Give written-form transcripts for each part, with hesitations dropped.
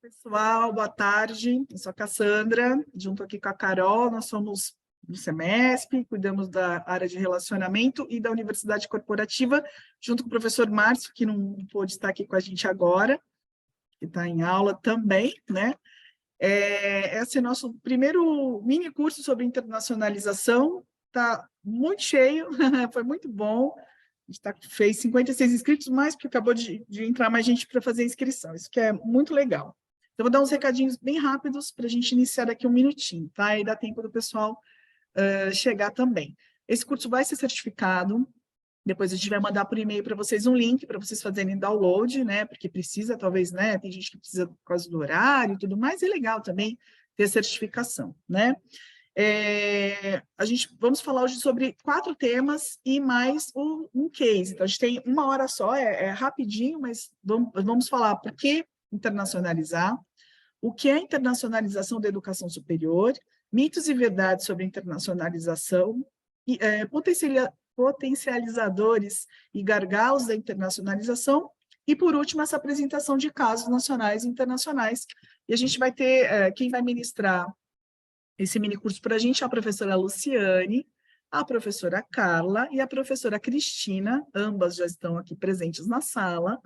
Pessoal, boa tarde. Eu sou a Cassandra, junto aqui com a Carol, nós somos do SEMESP, cuidamos da área de relacionamento e da Universidade Corporativa, junto com o professor Márcio, que não pôde estar aqui com a gente agora, que está em aula também, né? Esse é nosso primeiro mini curso sobre internacionalização, está muito cheio, foi muito bom. A gente fez 56 inscritos, mais porque acabou de entrar mais gente para fazer a inscrição, isso que é muito legal. Então, vou dar uns recadinhos bem rápidos para a gente iniciar daqui um minutinho, tá? E dá tempo do pessoal chegar também. Esse curso vai ser certificado, depois a gente vai mandar por e-mail para vocês um link para vocês fazerem download, né? Porque precisa, talvez, né? Tem gente que precisa por causa do horário e tudo mais, é legal também ter certificação, né? Vamos falar hoje sobre 4 temas e mais um case. Então, a gente tem 1 hora só, é rapidinho, mas vamos falar por que internacionalizar, o que é internacionalização da educação superior, mitos e verdades sobre internacionalização, potencializadores e gargalos da internacionalização, e, por último, essa apresentação de casos nacionais e internacionais. E a gente vai ter, quem vai ministrar esse minicurso para a gente é a professora Luciane, a professora Carla e a professora Cristina, ambas já estão aqui presentes na sala,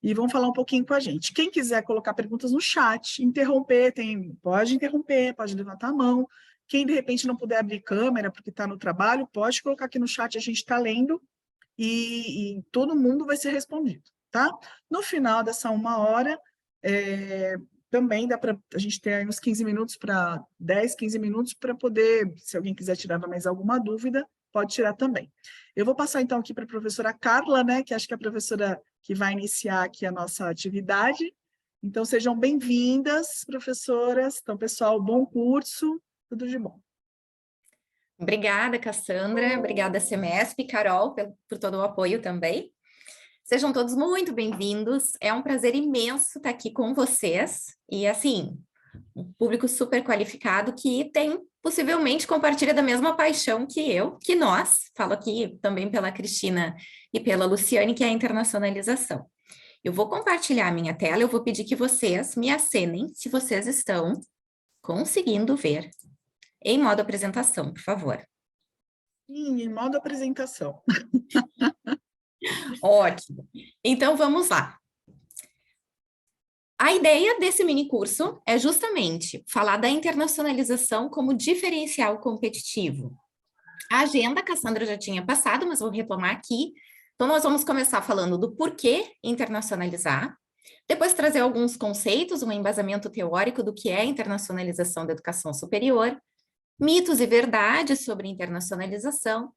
e vão falar um pouquinho com a gente. Quem quiser colocar perguntas no chat, interromper, pode interromper, pode levantar a mão. Quem, de repente, não puder abrir câmera porque está no trabalho, pode colocar aqui no chat, a gente está lendo, e todo mundo vai ser respondido, tá? No final dessa 1 hora, também dá para a gente ter aí uns 15 minutos para 10, 15 minutos para poder, se alguém quiser tirar mais alguma dúvida, pode tirar também. Eu vou passar então aqui para a professora Carla, né, que acho que é a professora que vai iniciar aqui a nossa atividade. Então, sejam bem-vindas, professoras. Então, pessoal, bom curso, tudo de bom. Obrigada, Cassandra. Obrigada, SEMESP, Carol, por todo o apoio também. Sejam todos muito bem-vindos. É um prazer imenso estar aqui com vocês. E, assim, um público super qualificado que possivelmente compartilha da mesma paixão que nós. Falo aqui também pela Cristina e pela Luciane, que é a internacionalização. Eu vou compartilhar a minha tela, eu vou pedir que vocês me acenem se vocês estão conseguindo ver em modo apresentação, por favor. Sim, em modo apresentação. Ótimo. Então, vamos lá. A ideia desse minicurso é justamente falar da internacionalização como diferencial competitivo. A agenda, a Cassandra já tinha passado, mas vou retomar aqui. Então, nós vamos começar falando do porquê internacionalizar, depois trazer alguns conceitos, um embasamento teórico do que é internacionalização da educação superior, mitos e verdades sobre internacionalização,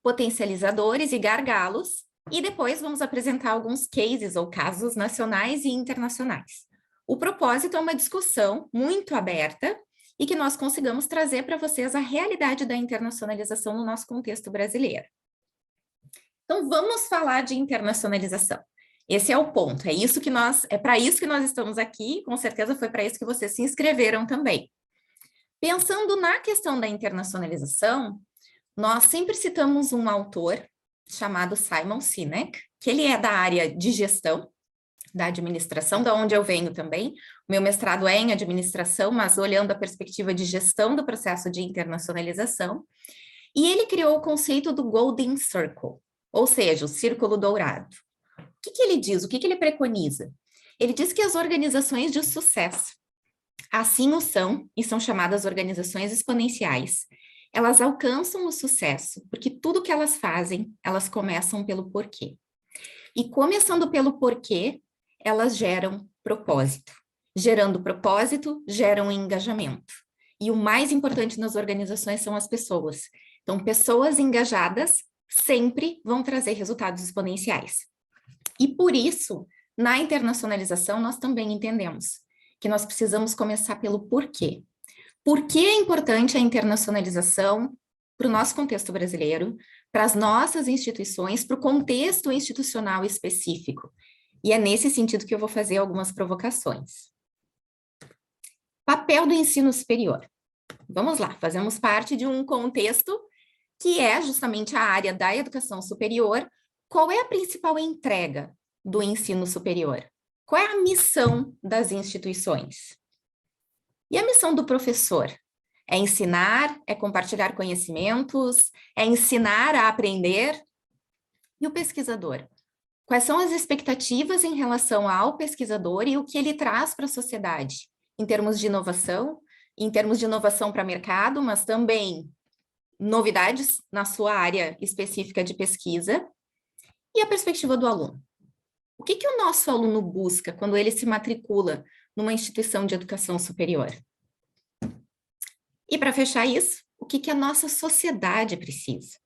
potencializadores e gargalos, e depois vamos apresentar alguns cases ou casos nacionais e internacionais. O propósito é uma discussão muito aberta e que nós consigamos trazer para vocês a realidade da internacionalização no nosso contexto brasileiro. Então, vamos falar de internacionalização. Esse é o ponto, é para isso que nós estamos aqui, com certeza foi para isso que vocês se inscreveram também. Pensando na questão da internacionalização, nós sempre citamos um autor chamado Simon Sinek, que ele é da área de gestão, da administração, da onde eu venho também. O meu mestrado é em administração, mas olhando a perspectiva de gestão do processo de internacionalização. E ele criou o conceito do Golden Circle, ou seja, o círculo dourado. O que ele diz? O que ele preconiza? Ele diz que as organizações de sucesso, assim o são, e são chamadas organizações exponenciais, elas alcançam o sucesso, porque tudo que elas fazem, elas começam pelo porquê. E começando pelo porquê, elas geram propósito. Gerando propósito, geram engajamento. E o mais importante nas organizações são as pessoas. Então, pessoas engajadas sempre vão trazer resultados exponenciais. E por isso, na internacionalização, nós também entendemos que nós precisamos começar pelo porquê. Por que é importante a internacionalização para o nosso contexto brasileiro, para as nossas instituições, para o contexto institucional específico? E é nesse sentido que eu vou fazer algumas provocações. Papel do ensino superior. Vamos lá, fazemos parte de um contexto que é justamente a área da educação superior. Qual é a principal entrega do ensino superior? Qual é a missão das instituições? E a missão do professor? É ensinar? É compartilhar conhecimentos? É ensinar a aprender? E o pesquisador? Quais são as expectativas em relação ao pesquisador e o que ele traz para a sociedade? Em termos de inovação para mercado, mas também novidades na sua área específica de pesquisa. E a perspectiva do aluno? O que o nosso aluno busca quando ele se matricula numa instituição de educação superior? E para fechar isso, o que a nossa sociedade precisa?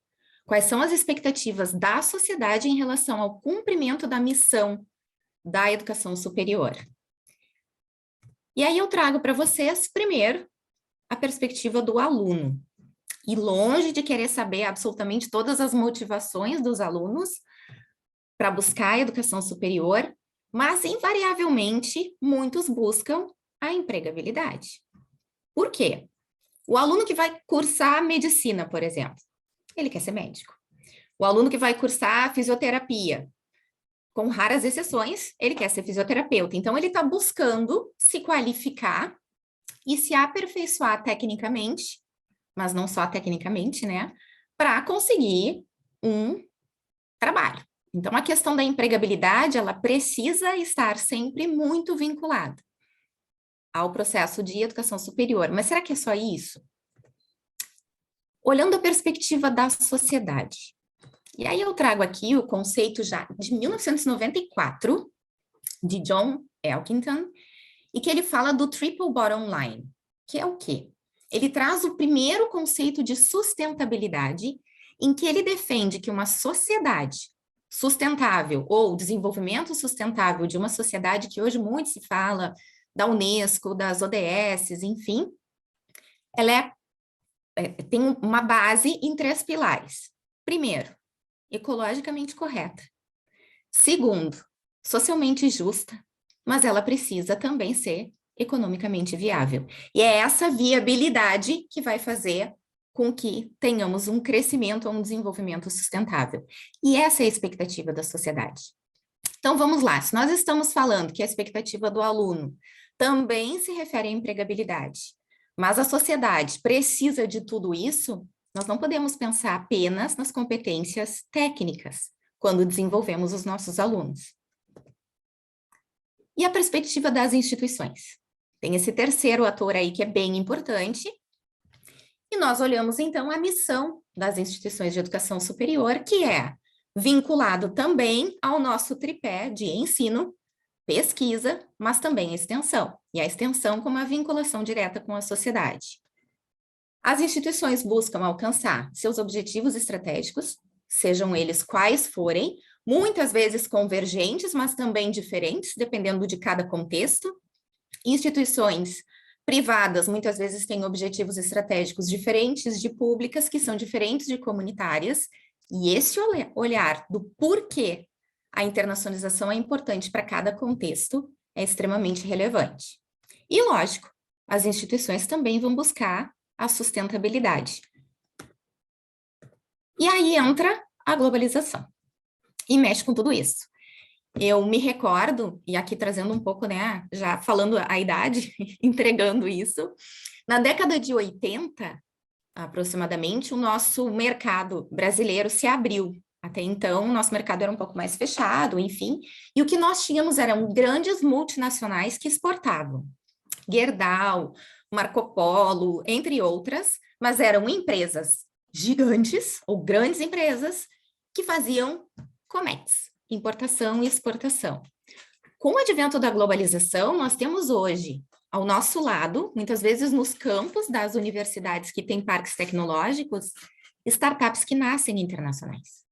Quais são as expectativas da sociedade em relação ao cumprimento da missão da educação superior? E aí eu trago para vocês, primeiro, a perspectiva do aluno. E longe de querer saber absolutamente todas as motivações dos alunos para buscar a educação superior, mas invariavelmente muitos buscam a empregabilidade. Por quê? O aluno que vai cursar medicina, por exemplo, ele quer ser médico. O aluno que vai cursar fisioterapia, com raras exceções, ele quer ser fisioterapeuta. Então, ele está buscando se qualificar e se aperfeiçoar tecnicamente, mas não só tecnicamente, né? Para conseguir um trabalho. Então, a questão da empregabilidade, ela precisa estar sempre muito vinculada ao processo de educação superior. Mas será que é só isso? Olhando a perspectiva da sociedade. E aí eu trago aqui o conceito já de 1994, de John Elkington, e que ele fala do triple bottom line, que é o quê? Ele traz o primeiro conceito de sustentabilidade, em que ele defende que uma sociedade sustentável ou desenvolvimento sustentável de uma sociedade que hoje muito se fala da Unesco, das ODS, enfim, ela tem uma base em 3 pilares. Primeiro, ecologicamente correta. Segundo, socialmente justa, mas ela precisa também ser economicamente viável. E é essa viabilidade que vai fazer com que tenhamos um crescimento ou um desenvolvimento sustentável. E essa é a expectativa da sociedade. Então, vamos lá. Se nós estamos falando que a expectativa do aluno também se refere à empregabilidade, mas a sociedade precisa de tudo isso, nós não podemos pensar apenas nas competências técnicas quando desenvolvemos os nossos alunos. E a perspectiva das instituições? Tem esse terceiro ator aí que é bem importante. E nós olhamos, então, a missão das instituições de educação superior, que é vinculado também ao nosso tripé de ensino, pesquisa, mas também extensão. E a extensão como a vinculação direta com a sociedade. As instituições buscam alcançar seus objetivos estratégicos, sejam eles quais forem, muitas vezes convergentes, mas também diferentes, dependendo de cada contexto. Instituições privadas, muitas vezes, têm objetivos estratégicos diferentes de públicas, que são diferentes de comunitárias, e esse olhar do porquê a internacionalização é importante para cada contexto é extremamente relevante. E, lógico, as instituições também vão buscar a sustentabilidade. E aí entra a globalização, e mexe com tudo isso. Eu me recordo, e aqui trazendo um pouco, né, já falando a idade, entregando isso, na década de 80, aproximadamente, o nosso mercado brasileiro se abriu. Até então, o nosso mercado era um pouco mais fechado, enfim, e o que nós tínhamos eram grandes multinacionais que exportavam. Gerdau, Marco Polo, entre outras, mas eram empresas gigantes, ou grandes empresas, que faziam comex, importação e exportação. Com o advento da globalização, nós temos hoje, ao nosso lado, muitas vezes nos campos das universidades que têm parques tecnológicos, startups que nascem internacionais.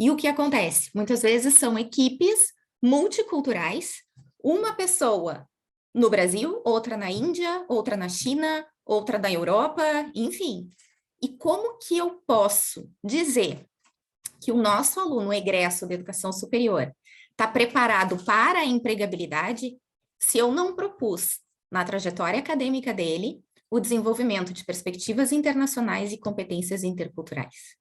E o que acontece? Muitas vezes são equipes multiculturais, uma pessoa no Brasil, outra na Índia, outra na China, outra na Europa, enfim. E como que eu posso dizer que o nosso aluno egresso da educação superior está preparado para a empregabilidade se eu não propus, na trajetória acadêmica dele, o desenvolvimento de perspectivas internacionais e competências interculturais?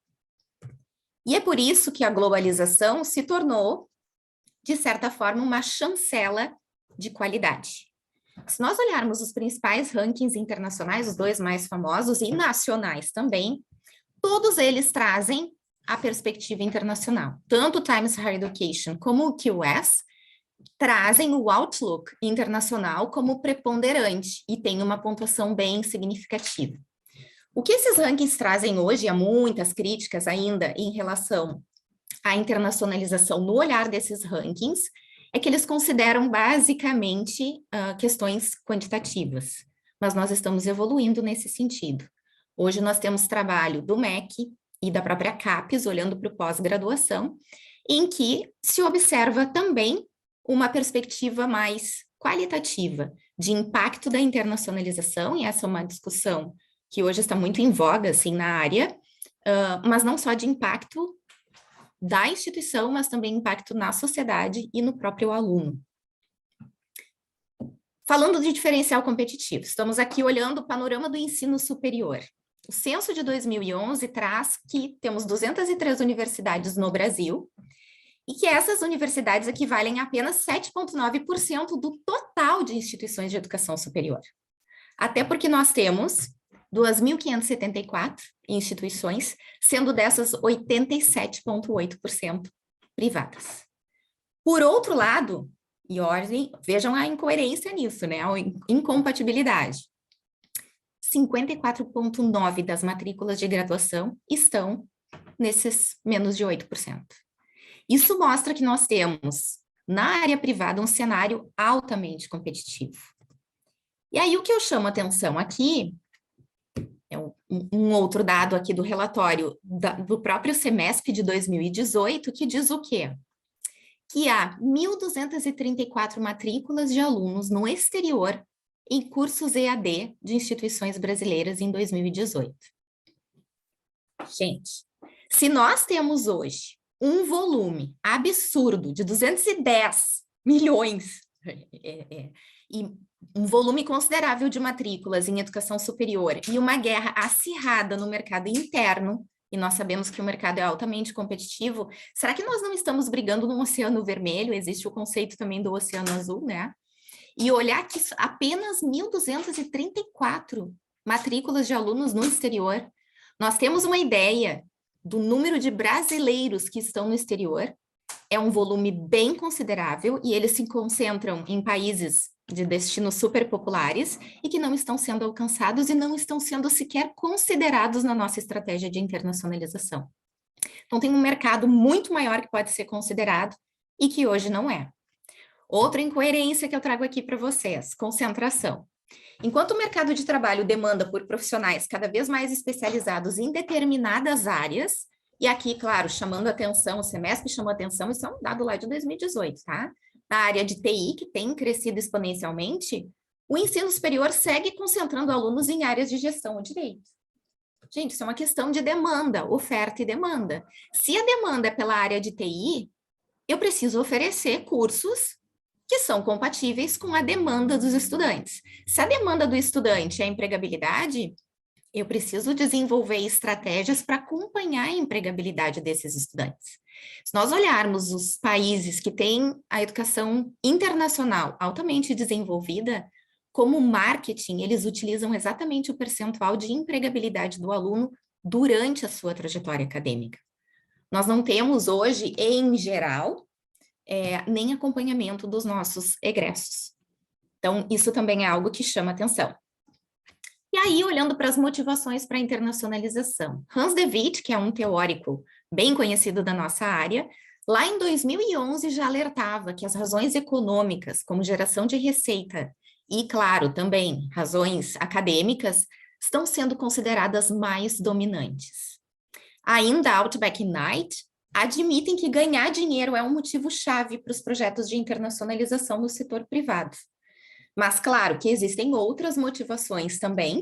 E é por isso que a globalização se tornou de certa forma, uma chancela de qualidade. Se nós olharmos os principais rankings internacionais, os dois mais famosos e nacionais também, todos eles trazem a perspectiva internacional. Tanto o Times Higher Education como o QS trazem o outlook internacional como preponderante e tem uma pontuação bem significativa. O que esses rankings trazem hoje, há muitas críticas ainda em relação à internacionalização no olhar desses rankings, é que eles consideram basicamente questões quantitativas, mas nós estamos evoluindo nesse sentido. Hoje nós temos trabalho do MEC e da própria CAPES, olhando para o pós-graduação, em que se observa também uma perspectiva mais qualitativa de impacto da internacionalização, e essa é uma discussão que hoje está muito em voga, assim, na área, mas não só de impacto da instituição, mas também impacto na sociedade e no próprio aluno. Falando de diferencial competitivo, estamos aqui olhando o panorama do ensino superior. O censo de 2011 traz que temos 203 universidades no Brasil e que essas universidades equivalem a apenas 7,9% do total de instituições de educação superior. Até porque nós temos 2.574 instituições, sendo dessas 87,8% privadas. Por outro lado, e ordem, vejam a incoerência nisso, né? A incompatibilidade. 54,9% das matrículas de graduação estão nesses menos de 8%. Isso mostra que nós temos, na área privada, um cenário altamente competitivo. E aí, o que eu chamo a atenção aqui é um outro dado aqui do relatório do próprio SEMESP de 2018, que diz o quê? Que há 1.234 matrículas de alunos no exterior em cursos EAD de instituições brasileiras em 2018. Gente, se nós temos hoje um volume absurdo de 210 milhões e um volume considerável de matrículas em educação superior e uma guerra acirrada no mercado interno, e nós sabemos que o mercado é altamente competitivo, será que nós não estamos brigando num oceano vermelho? Existe o conceito também do oceano azul, né? E olhar que apenas 1.234 matrículas de alunos no exterior. Nós temos uma ideia do número de brasileiros que estão no exterior, é um volume bem considerável e eles se concentram em países de destinos super populares e que não estão sendo alcançados e não estão sendo sequer considerados na nossa estratégia de internacionalização. Então, tem um mercado muito maior que pode ser considerado e que hoje não é. Outra incoerência que eu trago aqui para vocês, concentração. Enquanto o mercado de trabalho demanda por profissionais cada vez mais especializados em determinadas áreas, e aqui, claro, chamando atenção, o SEMESP chamou atenção, isso é um dado lá de 2018, tá? Na área de TI, que tem crescido exponencialmente, o ensino superior segue concentrando alunos em áreas de gestão ou direito. Gente, isso é uma questão de demanda, oferta e demanda. Se a demanda é pela área de TI, eu preciso oferecer cursos que são compatíveis com a demanda dos estudantes. Se a demanda do estudante é a empregabilidade, eu preciso desenvolver estratégias para acompanhar a empregabilidade desses estudantes. Se nós olharmos os países que têm a educação internacional altamente desenvolvida, como marketing, eles utilizam exatamente o percentual de empregabilidade do aluno durante a sua trajetória acadêmica. Nós não temos hoje, em geral, nem acompanhamento dos nossos egressos. Então, isso também é algo que chama atenção. E aí, olhando para as motivações para a internacionalização, Hans de Witt, que é um teórico bem conhecido da nossa área, lá em 2011 já alertava que as razões econômicas, como geração de receita e, claro, também razões acadêmicas, estão sendo consideradas mais dominantes. Ainda Outback Knight admitem que ganhar dinheiro é um motivo-chave para os projetos de internacionalização no setor privado. Mas, claro, que existem outras motivações também,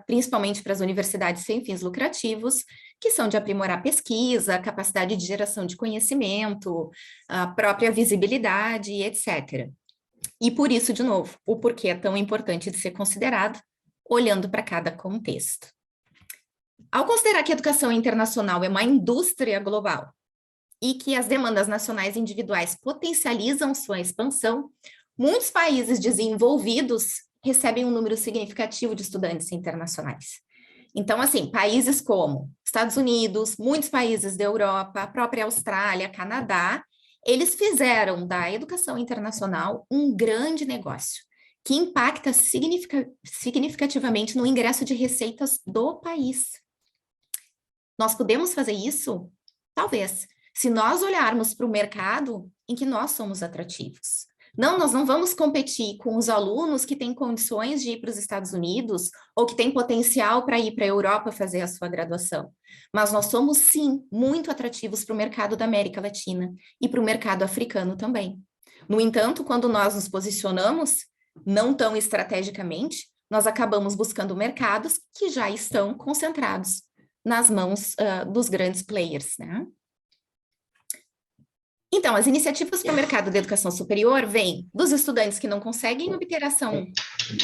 principalmente para as universidades sem fins lucrativos, que são de aprimorar pesquisa, capacidade de geração de conhecimento, a própria visibilidade, etc. E por isso, de novo, o porquê é tão importante de ser considerado, olhando para cada contexto. Ao considerar que a educação internacional é uma indústria global, e que as demandas nacionais e individuais potencializam sua expansão, muitos países desenvolvidos recebem um número significativo de estudantes internacionais. Então, assim, países como Estados Unidos, muitos países da Europa, a própria Austrália, Canadá, eles fizeram da educação internacional um grande negócio, que impacta significativamente no ingresso de receitas do país. Nós podemos fazer isso? Talvez, se nós olharmos para o mercado em que nós somos atrativos. Não, nós não vamos competir com os alunos que têm condições de ir para os Estados Unidos ou que têm potencial para ir para a Europa fazer a sua graduação. Mas nós somos, sim, muito atrativos para o mercado da América Latina e para o mercado africano também. No entanto, quando nós nos posicionamos, não tão estrategicamente, nós acabamos buscando mercados que já estão concentrados nas mãos dos grandes players, né? Então, as iniciativas para o mercado da educação superior vêm dos estudantes que não conseguem obter acesso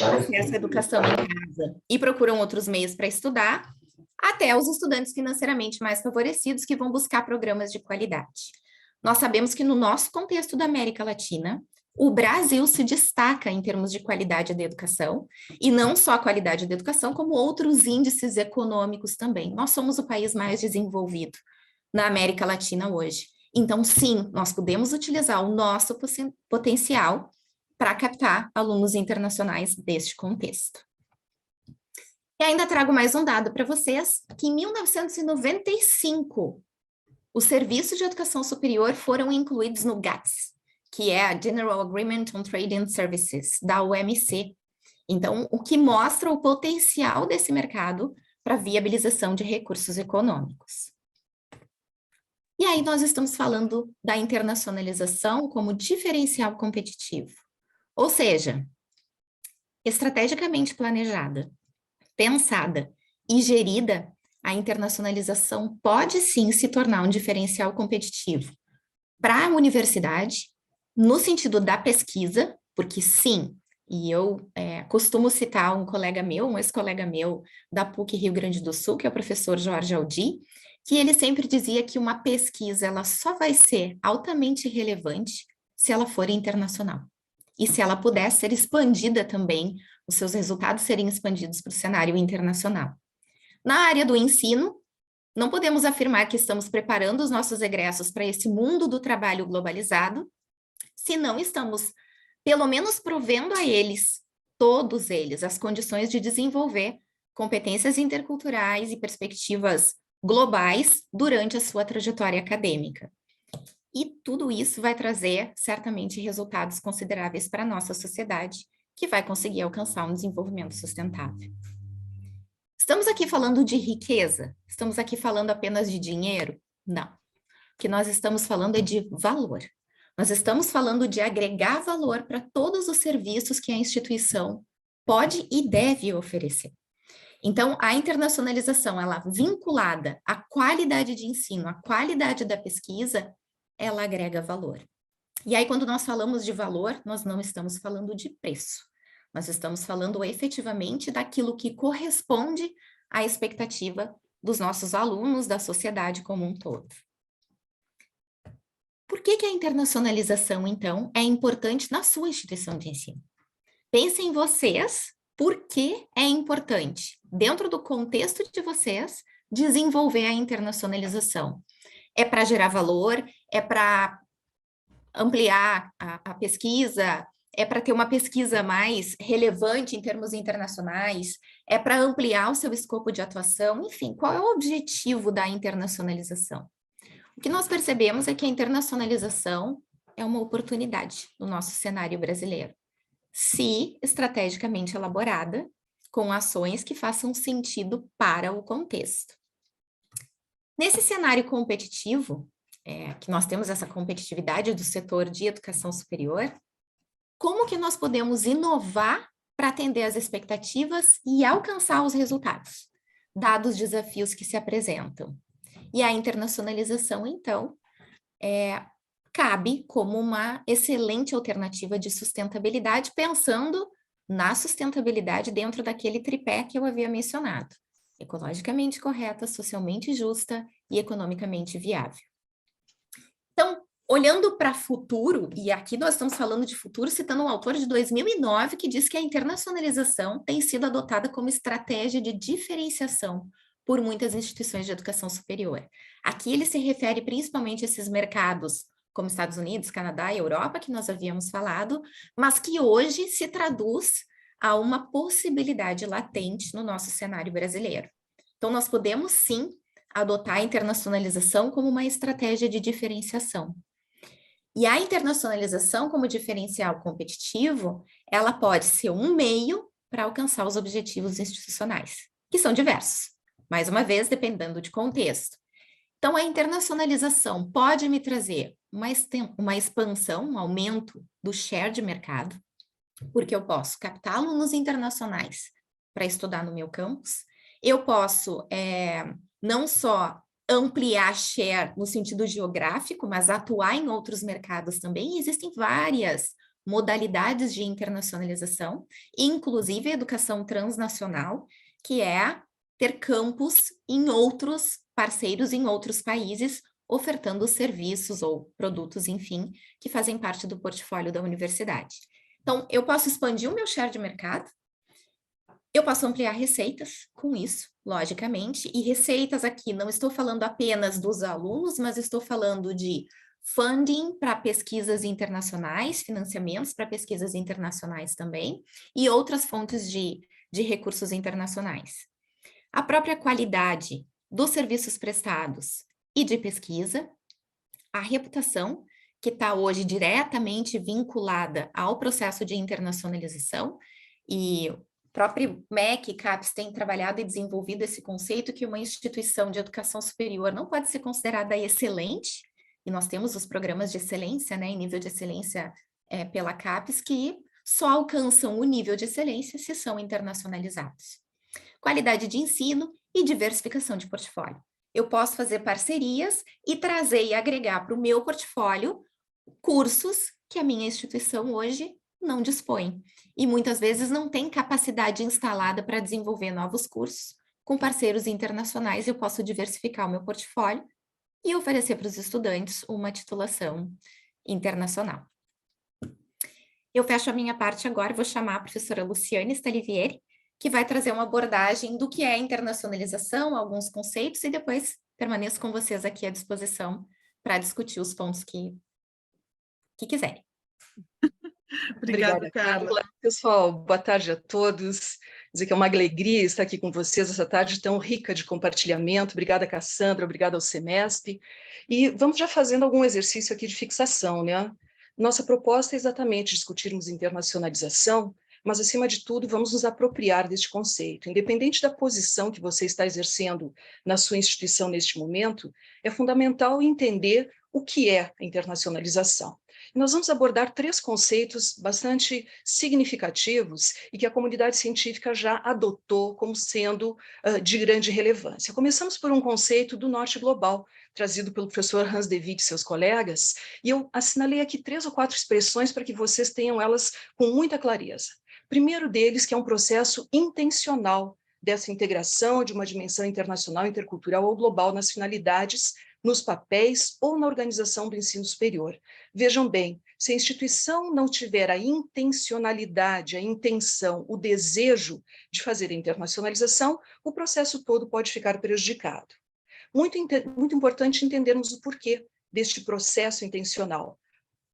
à educação em casa e procuram outros meios para estudar, até os estudantes financeiramente mais favorecidos que vão buscar programas de qualidade. Nós sabemos que no nosso contexto da América Latina, o Brasil se destaca em termos de qualidade da educação, e não só a qualidade da educação, como outros índices econômicos também. Nós somos o país mais desenvolvido na América Latina hoje. Então, sim, nós podemos utilizar o nosso potencial para captar alunos internacionais deste contexto. E ainda trago mais um dado para vocês, que em 1995, os serviços de educação superior foram incluídos no GATS, que é a General Agreement on Trade and Services, da OMC. Então, o que mostra o potencial desse mercado para viabilização de recursos econômicos. E aí nós estamos falando da internacionalização como diferencial competitivo. Ou seja, estrategicamente planejada, pensada e gerida, a internacionalização pode sim se tornar um diferencial competitivo para a universidade, no sentido da pesquisa, porque sim, e eu costumo citar um colega meu, um ex-colega meu da PUC Rio Grande do Sul, que é o professor Jorge Aldi, que ele sempre dizia que uma pesquisa ela só vai ser altamente relevante se ela for internacional. E se ela puder ser expandida também, os seus resultados serem expandidos para o cenário internacional. Na área do ensino, não podemos afirmar que estamos preparando os nossos egressos para esse mundo do trabalho globalizado, se não estamos, pelo menos, provendo a eles, todos eles, as condições de desenvolver competências interculturais e perspectivas globais durante a sua trajetória acadêmica. E tudo isso vai trazer, certamente, resultados consideráveis para a nossa sociedade, que vai conseguir alcançar um desenvolvimento sustentável. Estamos aqui falando de riqueza? Estamos aqui falando apenas de dinheiro? Não. O que nós estamos falando é de valor. Nós estamos falando de agregar valor para todos os serviços que a instituição pode e deve oferecer. Então, a internacionalização, ela vinculada à qualidade de ensino, à qualidade da pesquisa, ela agrega valor. E aí, quando nós falamos de valor, nós não estamos falando de preço. Nós estamos falando efetivamente daquilo que corresponde à expectativa dos nossos alunos, da sociedade como um todo. Por que a internacionalização, então, é importante na sua instituição de ensino? Pensem em vocês. Por que é importante, dentro do contexto de vocês, desenvolver a internacionalização? É para gerar valor? É para ampliar a pesquisa? É para ter uma pesquisa mais relevante em termos internacionais? É para ampliar o seu escopo de atuação? Enfim, qual é o objetivo da internacionalização? O que nós percebemos é que a internacionalização é uma oportunidade no nosso cenário brasileiro, se estrategicamente elaborada, com ações que façam sentido para o contexto. Nesse cenário competitivo, que nós temos essa competitividade do setor de educação superior, como que nós podemos inovar para atender às expectativas e alcançar os resultados, dados os desafios que se apresentam? E a internacionalização, então, cabe como uma excelente alternativa de sustentabilidade, pensando na sustentabilidade dentro daquele tripé que eu havia mencionado: ecologicamente correta, socialmente justa e economicamente viável. Olhando para futuro, e aqui nós estamos falando de futuro, citando um autor de 2009 que diz que a internacionalização tem sido adotada como estratégia de diferenciação por muitas instituições de educação superior. Aqui ele se refere principalmente a esses mercados como Estados Unidos, Canadá e Europa, que nós havíamos falado, mas que hoje se traduz a uma possibilidade latente no nosso cenário brasileiro. Então, nós podemos sim adotar a internacionalização como uma estratégia de diferenciação. E a internacionalização como diferencial competitivo, ela pode ser um meio para alcançar os objetivos institucionais, que são diversos, mais uma vez, dependendo de contexto. Então, a internacionalização pode me trazer uma expansão, um aumento do share de mercado, porque eu posso captar alunos internacionais para estudar no meu campus, eu posso não só ampliar share no sentido geográfico, mas atuar em outros mercados também. E existem várias modalidades de internacionalização, inclusive a educação transnacional, que é ter campus em outros parceiros, em outros países, ofertando serviços ou produtos, enfim, que fazem parte do portfólio da universidade. Então, eu posso expandir o meu share de mercado, eu posso ampliar receitas com isso, logicamente, e receitas aqui não estou falando apenas dos alunos, mas estou falando de funding para pesquisas internacionais, financiamentos para pesquisas internacionais também, e outras fontes de recursos internacionais. A própria qualidade dos serviços prestados e de pesquisa, a reputação, que está hoje diretamente vinculada ao processo de internacionalização, e o próprio MEC e CAPES tem trabalhado e desenvolvido esse conceito que uma instituição de educação superior não pode ser considerada excelente, e nós temos os programas de excelência, né, em nível de excelência pela CAPES, que só alcançam o nível de excelência se são internacionalizados. Qualidade de ensino e diversificação de portfólio. Eu posso fazer parcerias e trazer e agregar para o meu portfólio cursos que a minha instituição hoje não dispõe. E muitas vezes não tem capacidade instalada para desenvolver novos cursos. Com parceiros internacionais, eu posso diversificar o meu portfólio e oferecer para os estudantes uma titulação internacional. Eu fecho a minha parte agora e vou chamar a professora Luciane Stalivieri, que vai trazer uma abordagem do que é internacionalização, alguns conceitos, e depois permaneço com vocês aqui à disposição para discutir os pontos que quiserem. Obrigada, Carla. Pessoal, boa tarde a todos. Dizer que é uma alegria estar aqui com vocês essa tarde tão rica de compartilhamento. Obrigada, Cassandra, obrigada ao Semesp. E vamos já fazendo algum exercício aqui de fixação, né? Nossa proposta é exatamente discutirmos internacionalização, mas, acima de tudo, vamos nos apropriar deste conceito. Independente da posição que você está exercendo na sua instituição neste momento, é fundamental entender o que é a internacionalização. Nós vamos abordar 3 conceitos bastante significativos e que a comunidade científica já adotou como sendo de grande relevância. Começamos por um conceito do norte global, trazido pelo professor Hans de Witt e seus colegas, e eu assinalei aqui 3 ou 4 expressões para que vocês tenham elas com muita clareza. Primeiro deles, que é um processo intencional dessa integração de uma dimensão internacional, intercultural ou global nas finalidades, nos papéis ou na organização do ensino superior. Vejam bem, se a instituição não tiver a intencionalidade, a intenção, o desejo de fazer a internacionalização, o processo todo pode ficar prejudicado. Muito importante entendermos o porquê deste processo intencional,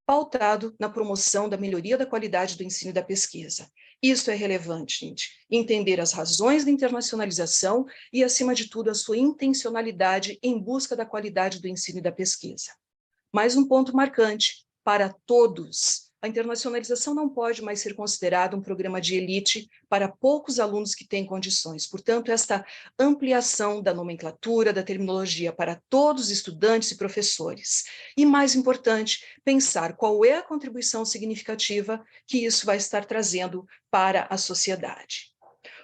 pautado na promoção da melhoria da qualidade do ensino e da pesquisa. Isso é relevante, gente. Entender as razões da internacionalização e, acima de tudo, a sua intencionalidade em busca da qualidade do ensino e da pesquisa. Mais um ponto marcante para todos. A internacionalização não pode mais ser considerada um programa de elite para poucos alunos que têm condições. Portanto, esta ampliação da nomenclatura, da terminologia para todos os estudantes e professores. E, mais importante, pensar qual é a contribuição significativa que isso vai estar trazendo para a sociedade.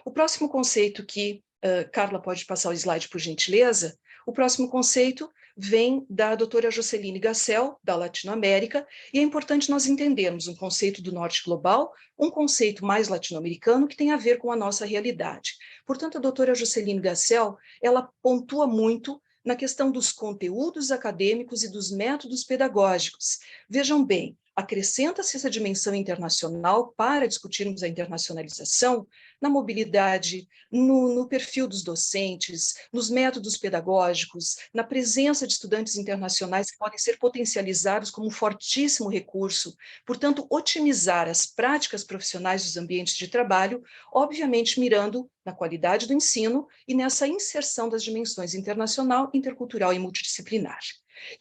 O próximo conceito que, Carla, pode passar o slide, por gentileza? O próximo conceito vem da doutora Joceline Gassel, da Latinoamérica, e é importante nós entendermos um conceito do norte global, um conceito mais latino-americano que tem a ver com a nossa realidade. Portanto, a doutora Joceline Gassel, ela pontua muito na questão dos conteúdos acadêmicos e dos métodos pedagógicos. Vejam bem, acrescenta-se essa dimensão internacional para discutirmos a internacionalização na mobilidade, no perfil dos docentes, nos métodos pedagógicos, na presença de estudantes internacionais que podem ser potencializados como um fortíssimo recurso. Portanto, otimizar as práticas profissionais dos ambientes de trabalho, obviamente mirando na qualidade do ensino e nessa inserção das dimensões internacional, intercultural e multidisciplinar.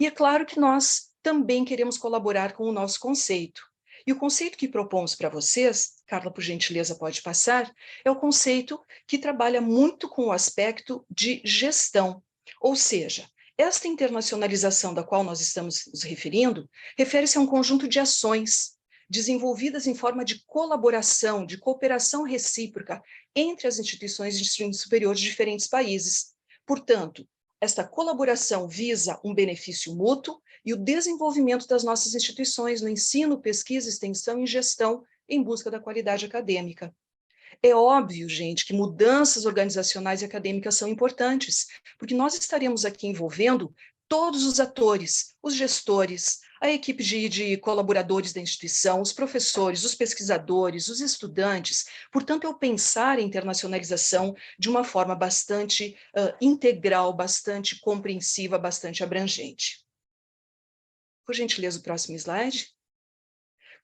E é claro que nós também queremos colaborar com o nosso conceito. E o conceito que propomos para vocês, Carla, por gentileza, pode passar, é o conceito que trabalha muito com o aspecto de gestão. Ou seja, esta internacionalização da qual nós estamos nos referindo, refere-se a um conjunto de ações desenvolvidas em forma de colaboração, de cooperação recíproca entre as instituições de ensino superior de diferentes países. Portanto, esta colaboração visa um benefício mútuo e o desenvolvimento das nossas instituições no ensino, pesquisa, extensão e gestão em busca da qualidade acadêmica. É óbvio, gente, que mudanças organizacionais e acadêmicas são importantes, porque nós estaremos aqui envolvendo todos os atores, os gestores, a equipe de colaboradores da instituição, os professores, os pesquisadores, os estudantes. Portanto, eu pensar em internacionalização de uma forma bastante integral, bastante compreensiva, bastante abrangente. Por gentileza, o próximo slide.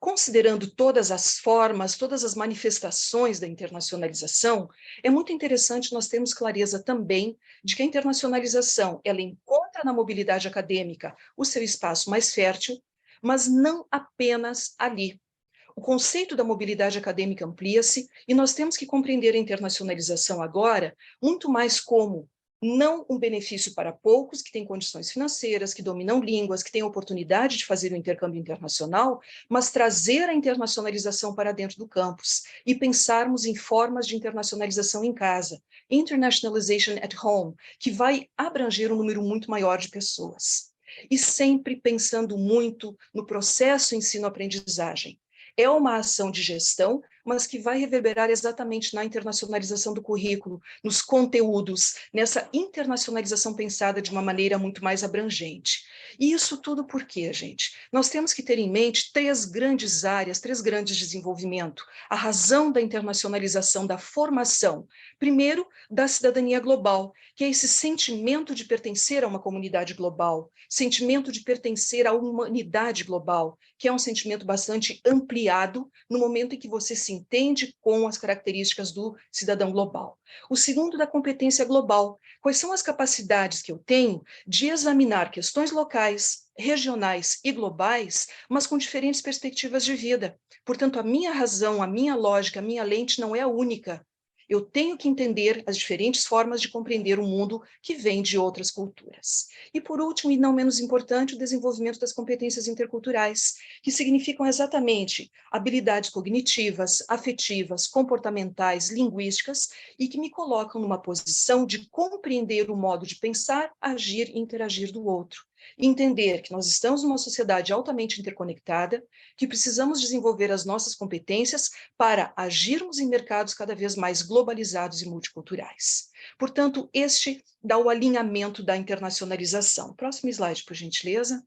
Considerando todas as formas, todas as manifestações da internacionalização, é muito interessante nós termos clareza também de que a internacionalização, ela encontra na mobilidade acadêmica o seu espaço mais fértil, mas não apenas ali. O conceito da mobilidade acadêmica amplia-se e nós temos que compreender a internacionalização agora muito mais como não um benefício para poucos que têm condições financeiras, que dominam línguas, que têm oportunidade de fazer o intercâmbio internacional, mas trazer a internacionalização para dentro do campus e pensarmos em formas de internacionalização em casa, internationalization at home, que vai abranger um número muito maior de pessoas. E sempre pensando muito no processo ensino-aprendizagem. É uma ação de gestão, mas que vai reverberar exatamente na internacionalização do currículo, nos conteúdos, nessa internacionalização pensada de uma maneira muito mais abrangente. E isso tudo por quê, gente? Nós temos que ter em mente três grandes áreas, três grandes desenvolvimentos. A razão da internacionalização da formação. Primeiro, da cidadania global, que é esse sentimento de pertencer a uma comunidade global, sentimento de pertencer à humanidade global, que é um sentimento bastante ampliado no momento em que você se entende com as características do cidadão global. O segundo, da competência global. Quais são as capacidades que eu tenho de examinar questões locais, regionais e globais, mas com diferentes perspectivas de vida. Portanto, a minha razão, a minha lógica, a minha lente não é a única. Eu tenho que entender as diferentes formas de compreender o mundo que vem de outras culturas. E por último, e não menos importante, o desenvolvimento das competências interculturais, que significam exatamente habilidades cognitivas, afetivas, comportamentais, linguísticas, e que me colocam numa posição de compreender o modo de pensar, agir e interagir do outro. E entender que nós estamos numa sociedade altamente interconectada, que precisamos desenvolver as nossas competências para agirmos em mercados cada vez mais globalizados e multiculturais. Portanto, este dá o alinhamento da internacionalização. Próximo slide, por gentileza.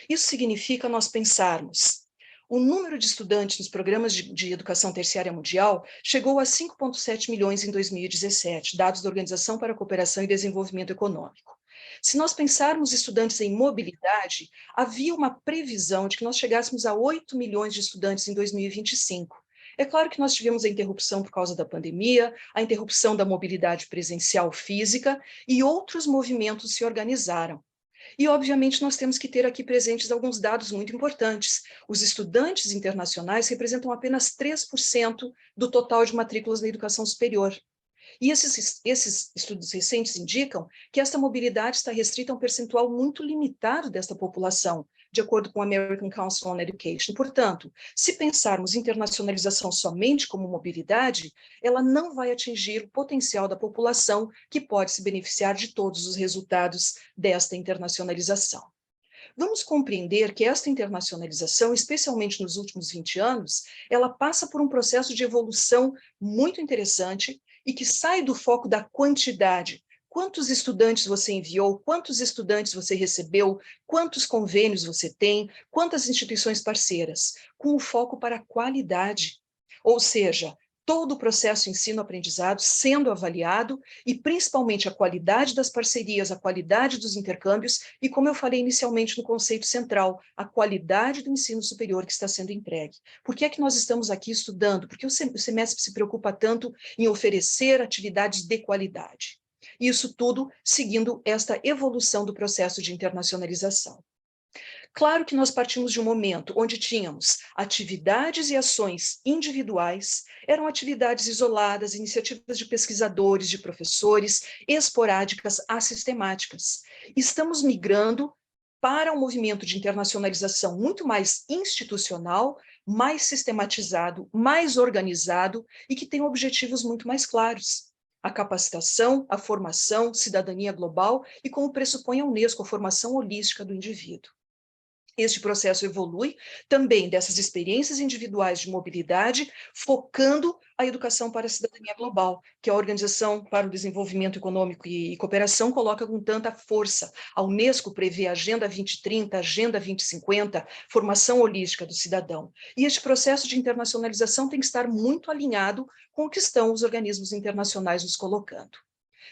Isso significa nós pensarmos o número de estudantes nos programas de educação terciária mundial chegou a 5,7 milhões em 2017, dados da Organização para a Cooperação e Desenvolvimento Econômico. Se nós pensarmos estudantes em mobilidade, havia uma previsão de que nós chegássemos a 8 milhões de estudantes em 2025. É claro que nós tivemos a interrupção por causa da pandemia, a interrupção da mobilidade presencial física e outros movimentos se organizaram. E, obviamente, nós temos que ter aqui presentes alguns dados muito importantes. Os estudantes internacionais representam apenas 3% do total de matrículas na educação superior. E esses estudos recentes indicam que esta mobilidade está restrita a um percentual muito limitado desta população, de acordo com o American Council on Education. Portanto, se pensarmos internacionalização somente como mobilidade, ela não vai atingir o potencial da população que pode se beneficiar de todos os resultados desta internacionalização. Vamos compreender que esta internacionalização, especialmente nos últimos 20 anos, ela passa por um processo de evolução muito interessante e que sai do foco da quantidade. Quantos estudantes você enviou? Quantos estudantes você recebeu? Quantos convênios você tem? Quantas instituições parceiras? Com o foco para a qualidade. Ou seja, todo o processo ensino-aprendizado sendo avaliado e principalmente a qualidade das parcerias, a qualidade dos intercâmbios e, como eu falei inicialmente no conceito central, a qualidade do ensino superior que está sendo entregue. Por que é que nós estamos aqui estudando? Porque o semestre se preocupa tanto em oferecer atividades de qualidade. Isso tudo seguindo esta evolução do processo de internacionalização. Claro que nós partimos de um momento onde tínhamos atividades e ações individuais, eram atividades isoladas, iniciativas de pesquisadores, de professores, esporádicas, assistemáticas. Estamos migrando para um movimento de internacionalização muito mais institucional, mais sistematizado, mais organizado e que tem objetivos muito mais claros. A capacitação, a formação, cidadania global e, como pressupõe a Unesco, a formação holística do indivíduo. Este processo evolui também dessas experiências individuais de mobilidade, focando a educação para a cidadania global, que a Organização para o Desenvolvimento Econômico e Cooperação coloca com tanta força. A Unesco prevê a Agenda 2030, Agenda 2050, formação holística do cidadão. E este processo de internacionalização tem que estar muito alinhado com o que estão os organismos internacionais nos colocando.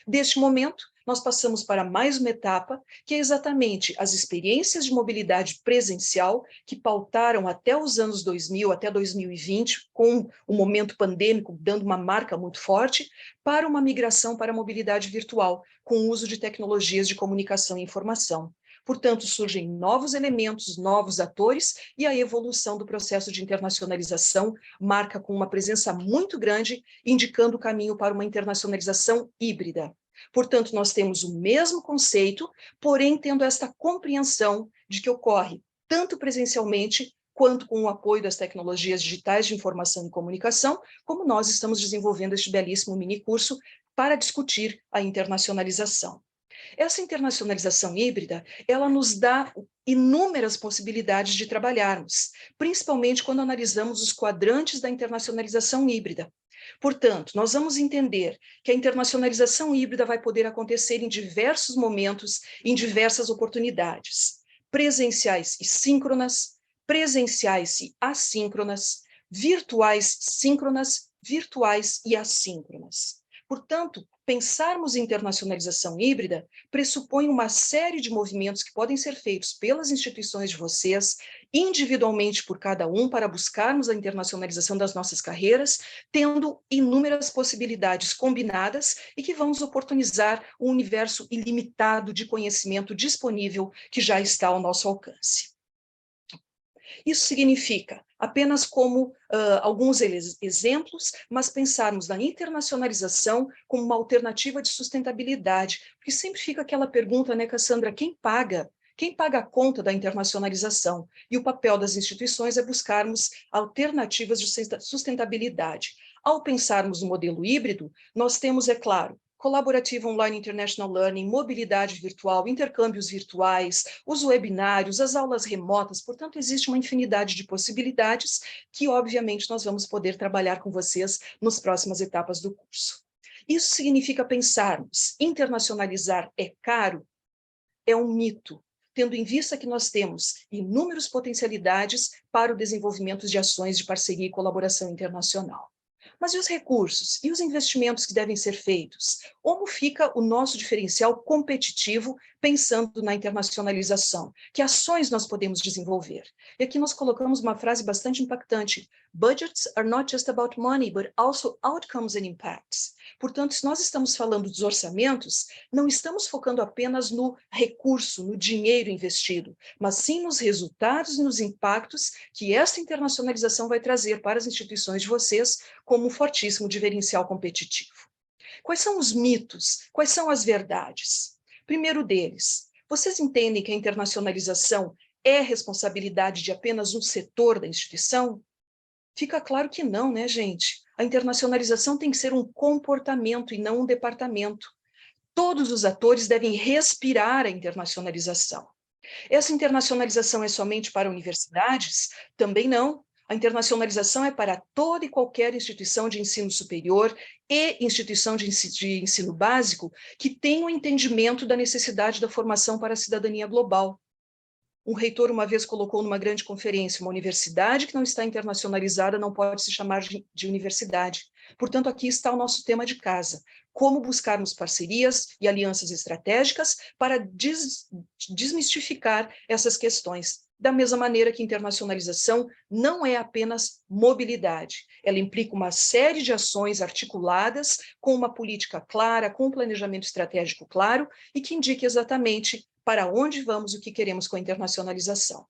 Deste momento, nós passamos para mais uma etapa, que é exatamente as experiências de mobilidade presencial, que pautaram até os anos 2000, até 2020, com o momento pandêmico dando uma marca muito forte, para uma migração para a mobilidade virtual, com o uso de tecnologias de comunicação e informação. Portanto, surgem novos elementos, novos atores, e a evolução do processo de internacionalização marca com uma presença muito grande, indicando o caminho para uma internacionalização híbrida. Portanto, nós temos o mesmo conceito, porém tendo esta compreensão de que ocorre tanto presencialmente quanto com o apoio das tecnologias digitais de informação e comunicação, como nós estamos desenvolvendo este belíssimo minicurso para discutir a internacionalização. Essa internacionalização híbrida, ela nos dá inúmeras possibilidades de trabalharmos, principalmente quando analisamos os quadrantes da internacionalização híbrida. Portanto, nós vamos entender que a internacionalização híbrida vai poder acontecer em diversos momentos, em diversas oportunidades, presenciais e síncronas, presenciais e assíncronas, virtuais síncronas, virtuais e assíncronas. Portanto, pensarmos em internacionalização híbrida pressupõe uma série de movimentos que podem ser feitos pelas instituições de vocês, individualmente por cada um, para buscarmos a internacionalização das nossas carreiras, tendo inúmeras possibilidades combinadas e que vão nos oportunizar um universo ilimitado de conhecimento disponível que já está ao nosso alcance. Isso significa, apenas como alguns exemplos, mas pensarmos na internacionalização como uma alternativa de sustentabilidade, porque sempre fica aquela pergunta, né, Cassandra, quem paga? Quem paga a conta da internacionalização? E o papel das instituições é buscarmos alternativas de sustentabilidade. Ao pensarmos no modelo híbrido, nós temos, é claro, colaborativo online international learning, mobilidade virtual, intercâmbios virtuais, os webinários, as aulas remotas, portanto, existe uma infinidade de possibilidades que, obviamente, nós vamos poder trabalhar com vocês nas próximas etapas do curso. Isso significa pensarmos, internacionalizar é caro? É um mito, tendo em vista que nós temos inúmeras potencialidades para o desenvolvimento de ações de parceria e colaboração internacional. Mas e os recursos? E os investimentos que devem ser feitos? Como fica o nosso diferencial competitivo pensando na internacionalização? Que ações nós podemos desenvolver? E aqui nós colocamos uma frase bastante impactante. Budgets are not just about money, but also outcomes and impacts. Portanto, se nós estamos falando dos orçamentos, não estamos focando apenas no recurso, no dinheiro investido, mas sim nos resultados e nos impactos que esta internacionalização vai trazer para as instituições de vocês como um fortíssimo diferencial competitivo. Quais são os mitos? Quais são as verdades? Primeiro deles, vocês entendem que a internacionalização é responsabilidade de apenas um setor da instituição? Fica claro que não, né, gente? A internacionalização tem que ser um comportamento e não um departamento. Todos os atores devem respirar a internacionalização. Essa internacionalização é somente para universidades? Também não. A internacionalização é para toda e qualquer instituição de ensino superior e instituição de ensino básico que tenha um entendimento da necessidade da formação para a cidadania global. Um reitor uma vez colocou numa grande conferência: uma universidade que não está internacionalizada não pode se chamar de universidade. Portanto, aqui está o nosso tema de casa: como buscarmos parcerias e alianças estratégicas para desmistificar essas questões. Da mesma maneira que internacionalização não é apenas mobilidade, ela implica uma série de ações articuladas com uma política clara, com um planejamento estratégico claro e que indique exatamente para onde vamos e o que queremos com a internacionalização.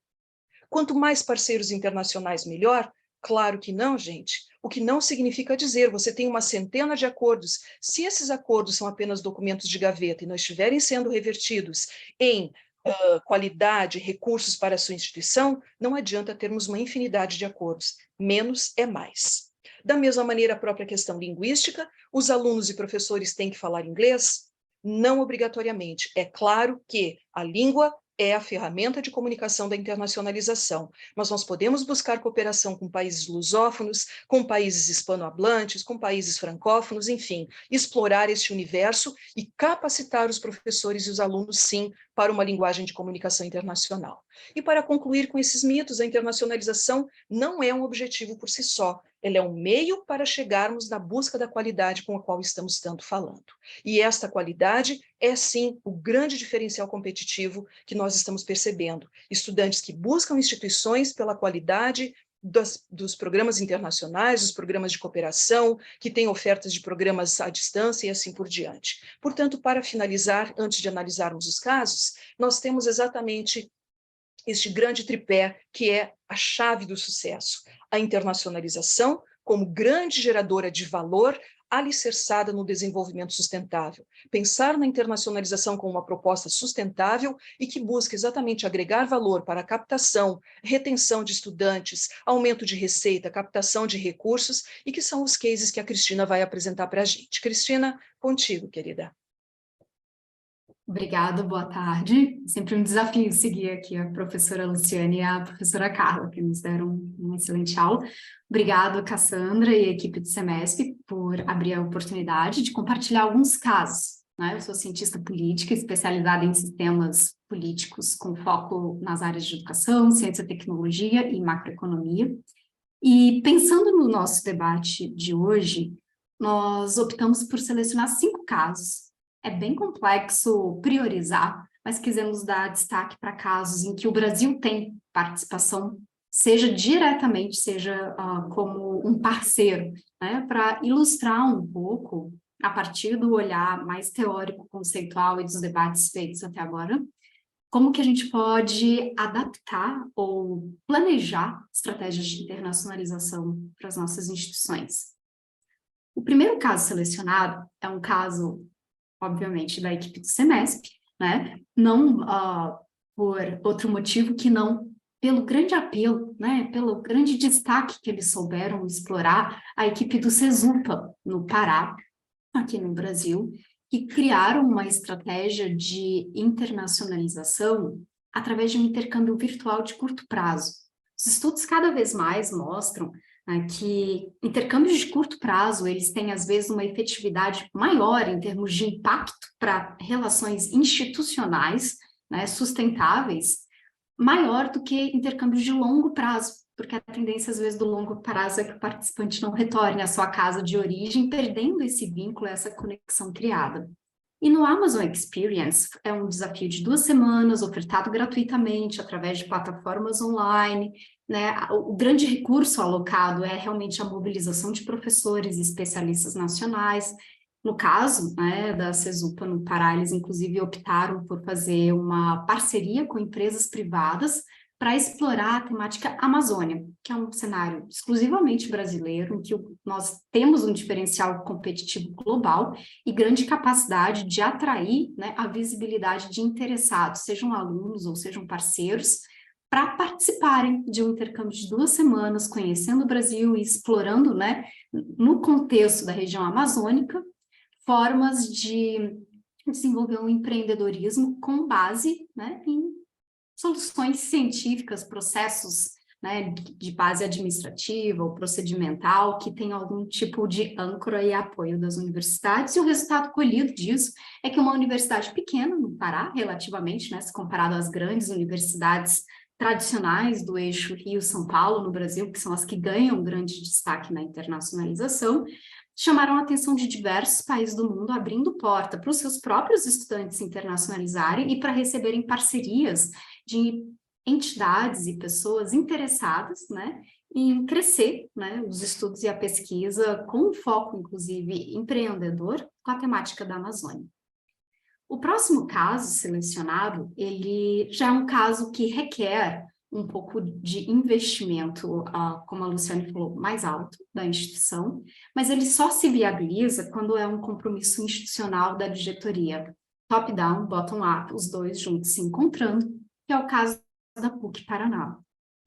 Quanto mais parceiros internacionais, melhor? Claro que não, gente. O que não significa dizer, você tem uma centena de acordos. Se esses acordos são apenas documentos de gaveta e não estiverem sendo revertidos em qualidade, recursos para a sua instituição, não adianta termos uma infinidade de acordos. Menos é mais. Da mesma maneira, a própria questão linguística, os alunos e professores têm que falar inglês? Não obrigatoriamente. É claro que a língua é a ferramenta de comunicação da internacionalização, mas nós podemos buscar cooperação com países lusófonos, com países hispanohablantes, com países francófonos, enfim, explorar este universo e capacitar os professores e os alunos, sim, para uma linguagem de comunicação internacional. E para concluir com esses mitos, a internacionalização não é um objetivo por si só, ela é um meio para chegarmos na busca da qualidade com a qual estamos tanto falando. E esta qualidade é, sim, o grande diferencial competitivo que nós estamos percebendo. Estudantes que buscam instituições pela qualidade dos programas internacionais, dos programas de cooperação, que têm ofertas de programas à distância e assim por diante. Portanto, para finalizar, antes de analisarmos os casos, nós temos exatamente este grande tripé que é a chave do sucesso: a internacionalização como grande geradora de valor alicerçada no desenvolvimento sustentável. Pensar na internacionalização como uma proposta sustentável e que busca exatamente agregar valor para a captação, retenção de estudantes, aumento de receita, captação de recursos, e que são os cases que a Cristina vai apresentar para a gente. Cristina, contigo, querida. Obrigada, boa tarde. Sempre um desafio seguir aqui a professora Luciane e a professora Carla, que nos deram uma excelente aula. Obrigada, Cassandra e a equipe do SEMESP, por abrir a oportunidade de compartilhar alguns casos, né? Eu sou cientista política, especializada em sistemas políticos, com foco nas áreas de educação, ciência e tecnologia e macroeconomia. E pensando no nosso debate de hoje, nós optamos por selecionar 5 casos. É bem complexo priorizar, mas quisemos dar destaque para casos em que o Brasil tem participação, seja diretamente, seja como um parceiro, né, para ilustrar um pouco, a partir do olhar mais teórico, conceitual e dos debates feitos até agora, como que a gente pode adaptar ou planejar estratégias de internacionalização para as nossas instituições. O primeiro caso selecionado é um caso, obviamente, da equipe do SEMESP, né? Não por outro motivo que não pelo grande apelo, né? Pelo grande destaque que eles souberam explorar, a equipe do SESUPA, no Pará, aqui no Brasil, que criaram uma estratégia de internacionalização através de um intercâmbio virtual de curto prazo. Os estudos cada vez mais mostram que intercâmbios de curto prazo, eles têm, às vezes, uma efetividade maior em termos de impacto para relações institucionais, né, sustentáveis, maior do que intercâmbios de longo prazo, porque a tendência, às vezes, do longo prazo é que o participante não retorne à sua casa de origem, perdendo esse vínculo, essa conexão criada. E no Amazon Experience, é um desafio de 2 semanas, ofertado gratuitamente, através de plataformas online, né? O grande recurso alocado é realmente a mobilização de professores e especialistas nacionais. No caso, né, da SESUPA no Pará, eles inclusive optaram por fazer uma parceria com empresas privadas para explorar a temática Amazônia, que é um cenário exclusivamente brasileiro, em que nós temos um diferencial competitivo global e grande capacidade de atrair, né, a visibilidade de interessados, sejam alunos ou sejam parceiros, para participarem de um intercâmbio de 2 semanas, conhecendo o Brasil e explorando, né, no contexto da região amazônica, formas de desenvolver um empreendedorismo com base, né, em soluções científicas, processos né, de base administrativa ou procedimental, que tem algum tipo de âncora e apoio das universidades, e o resultado colhido disso é que uma universidade pequena no Pará, relativamente, né, se comparado às grandes universidades tradicionais do eixo Rio-São Paulo no Brasil, que são as que ganham grande destaque na internacionalização, chamaram a atenção de diversos países do mundo, abrindo porta para os seus próprios estudantes se internacionalizarem e para receberem parcerias de entidades e pessoas interessadas, né, em crescer, né, os estudos e a pesquisa com um foco, inclusive, empreendedor com a temática da Amazônia. O próximo caso selecionado, ele já é um caso que requer um pouco de investimento, como a Luciane falou, mais alto da instituição, mas ele só se viabiliza quando é um compromisso institucional da diretoria, top-down, bottom-up, os dois juntos se encontrando, que é o caso da PUC Paraná.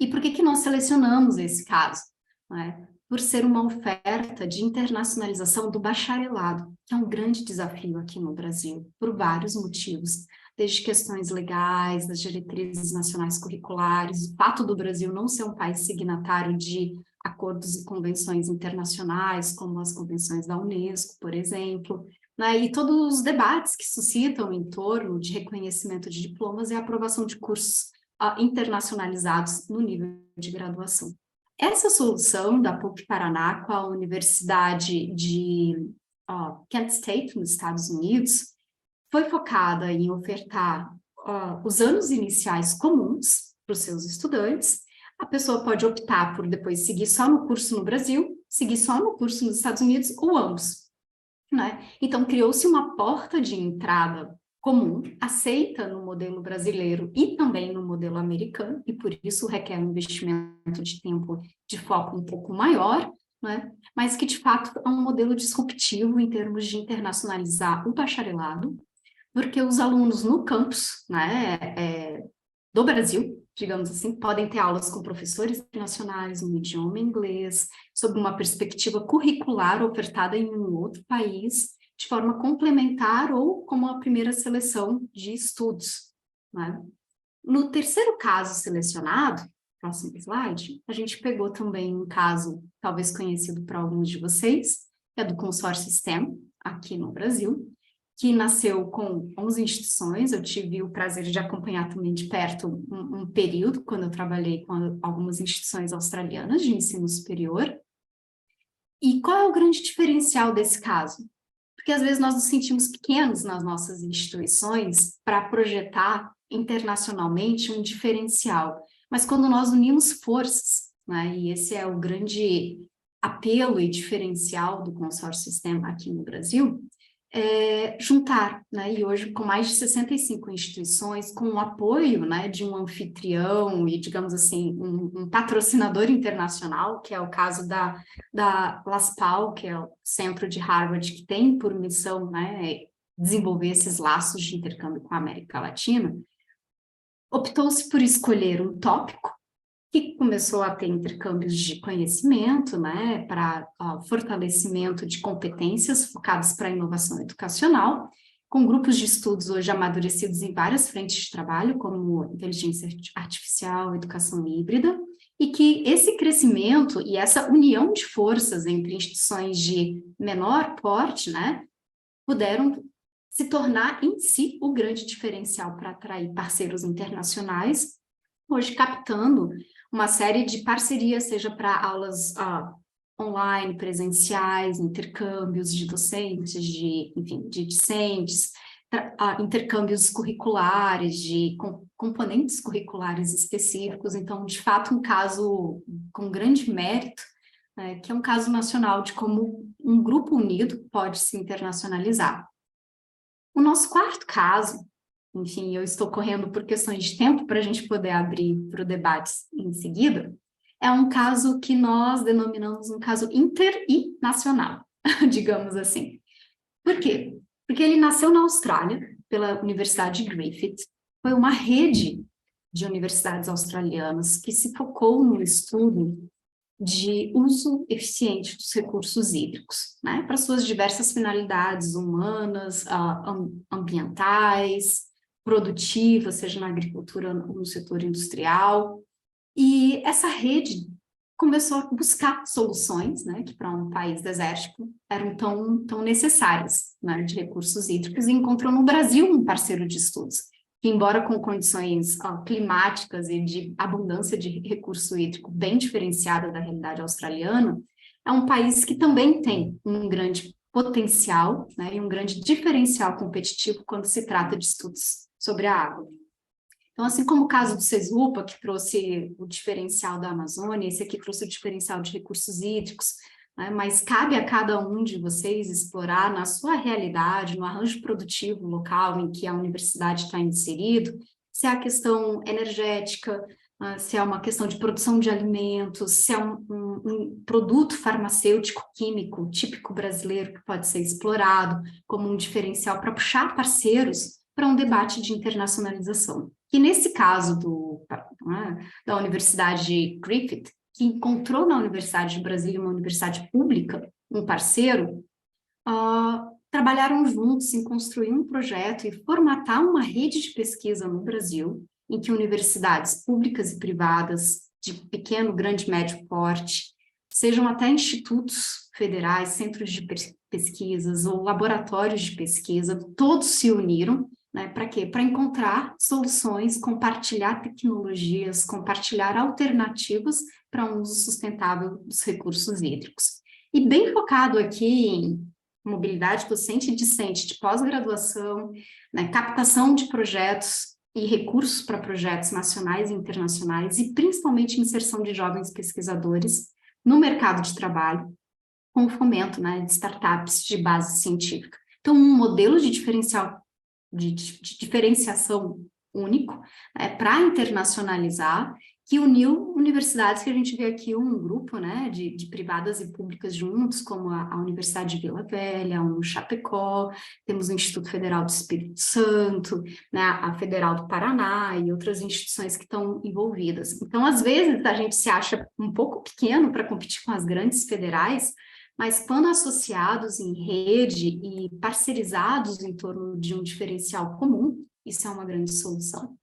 E por que nós selecionamos esse caso? Né? Por ser uma oferta de internacionalização do bacharelado, que é um grande desafio aqui no Brasil, por vários motivos, desde questões legais, das diretrizes nacionais curriculares, o fato do Brasil não ser um país signatário de acordos e convenções internacionais, como as convenções da Unesco, por exemplo, né? E todos os debates que suscitam em torno de reconhecimento de diplomas e aprovação de cursos internacionalizados no nível de graduação. Essa solução da PUC Paraná com a Universidade de Kent State, nos Estados Unidos, foi focada em ofertar os anos iniciais comuns para os seus estudantes. A pessoa pode optar por depois seguir só no curso no Brasil, seguir só no curso nos Estados Unidos, ou ambos, né? Então, criou-se uma porta de entrada comum, aceita no modelo brasileiro e também no modelo americano, e por isso requer um investimento de tempo de foco um pouco maior, né? Mas que, de fato, é um modelo disruptivo em termos de internacionalizar o bacharelado, porque os alunos no campus, né, do Brasil, digamos assim, podem ter aulas com professores internacionais no idioma inglês, sob uma perspectiva curricular ofertada em um outro país, de forma complementar ou como a primeira seleção de estudos, né? No terceiro caso selecionado, próximo slide, a gente pegou também um caso talvez conhecido para alguns de vocês, que é do consórcio STEM, aqui no Brasil, que nasceu com 11 instituições. Eu tive o prazer de acompanhar também de perto um período, quando eu trabalhei com algumas instituições australianas de ensino superior. E qual é o grande diferencial desse caso? Porque às vezes nós nos sentimos pequenos nas nossas instituições para projetar internacionalmente um diferencial. Mas quando nós unimos forças, né, e esse é o grande apelo e diferencial do consórcio STEM aqui no Brasil, juntar, né, e hoje com mais de 65 instituições, com o apoio, né, de um anfitrião e, digamos assim, um patrocinador internacional, que é o caso da LASPAL, que é o centro de Harvard, que tem por missão, né, desenvolver esses laços de intercâmbio com a América Latina, optou-se por escolher um tópico que começou a ter intercâmbios de conhecimento, né, para fortalecimento de competências focadas para a inovação educacional, com grupos de estudos hoje amadurecidos em várias frentes de trabalho, como inteligência artificial, educação híbrida, e que esse crescimento e essa união de forças entre instituições de menor porte, né, puderam se tornar em si o grande diferencial para atrair parceiros internacionais, hoje captando uma série de parcerias, seja para aulas online, presenciais, intercâmbios de docentes, enfim, de discentes, intercâmbios curriculares, de componentes curriculares específicos. Então, de fato, um caso com grande mérito, que é um caso nacional de como um grupo unido pode se internacionalizar. O nosso quarto caso, enfim, eu estou correndo por questões de tempo para a gente poder abrir para o debate em seguida, é um caso que nós denominamos um caso inter e nacional, digamos assim. Por quê? Porque ele nasceu na Austrália, pela Universidade Griffith, foi uma rede de universidades australianas que se focou no estudo de uso eficiente dos recursos hídricos, né, para suas diversas finalidades humanas, ambientais, produtivas, seja na agricultura ou no setor industrial. E essa rede começou a buscar soluções, né, que para um país desértico eram tão necessárias, né, de recursos hídricos, e encontrou no Brasil um parceiro de estudos, que embora com condições climáticas e de abundância de recurso hídrico bem diferenciada da realidade australiana, é um país que também tem um grande potencial, né, e um grande diferencial competitivo quando se trata de estudos sobre a água. Então, assim como o caso do CESUPA, que trouxe o diferencial da Amazônia, esse aqui trouxe o diferencial de recursos hídricos, né? Mas cabe a cada um de vocês explorar na sua realidade, no arranjo produtivo local em que a universidade está inserido, se é a questão energética, se é uma questão de produção de alimentos, se é um produto farmacêutico químico típico brasileiro que pode ser explorado como um diferencial para puxar parceiros para um debate de internacionalização. Que nesse caso da Universidade Griffith, que encontrou na Universidade de Brasília, uma universidade pública, um parceiro, trabalharam juntos em construir um projeto e formatar uma rede de pesquisa no Brasil, em que universidades públicas e privadas, de pequeno, grande, médio porte, sejam até institutos federais, centros de pesquisas ou laboratórios de pesquisa, todos se uniram. Né, para quê? Para encontrar soluções, compartilhar tecnologias, compartilhar alternativas para um uso sustentável dos recursos hídricos. E bem focado aqui em mobilidade docente e discente de pós-graduação, né, captação de projetos e recursos para projetos nacionais e internacionais, e principalmente inserção de jovens pesquisadores no mercado de trabalho, com o fomento, né, de startups de base científica. Então, um modelo de diferenciação único, para internacionalizar, que uniu universidades que a gente vê aqui, um grupo, né, de privadas e públicas juntos, como a Universidade de Vila Velha, a Chapecó, temos o Instituto Federal do Espírito Santo, né, a Federal do Paraná e outras instituições que estão envolvidas. Então, às vezes, a gente se acha um pouco pequeno para competir com as grandes federais, mas quando associados em rede e parcerizados em torno de um diferencial comum, isso é uma grande solução.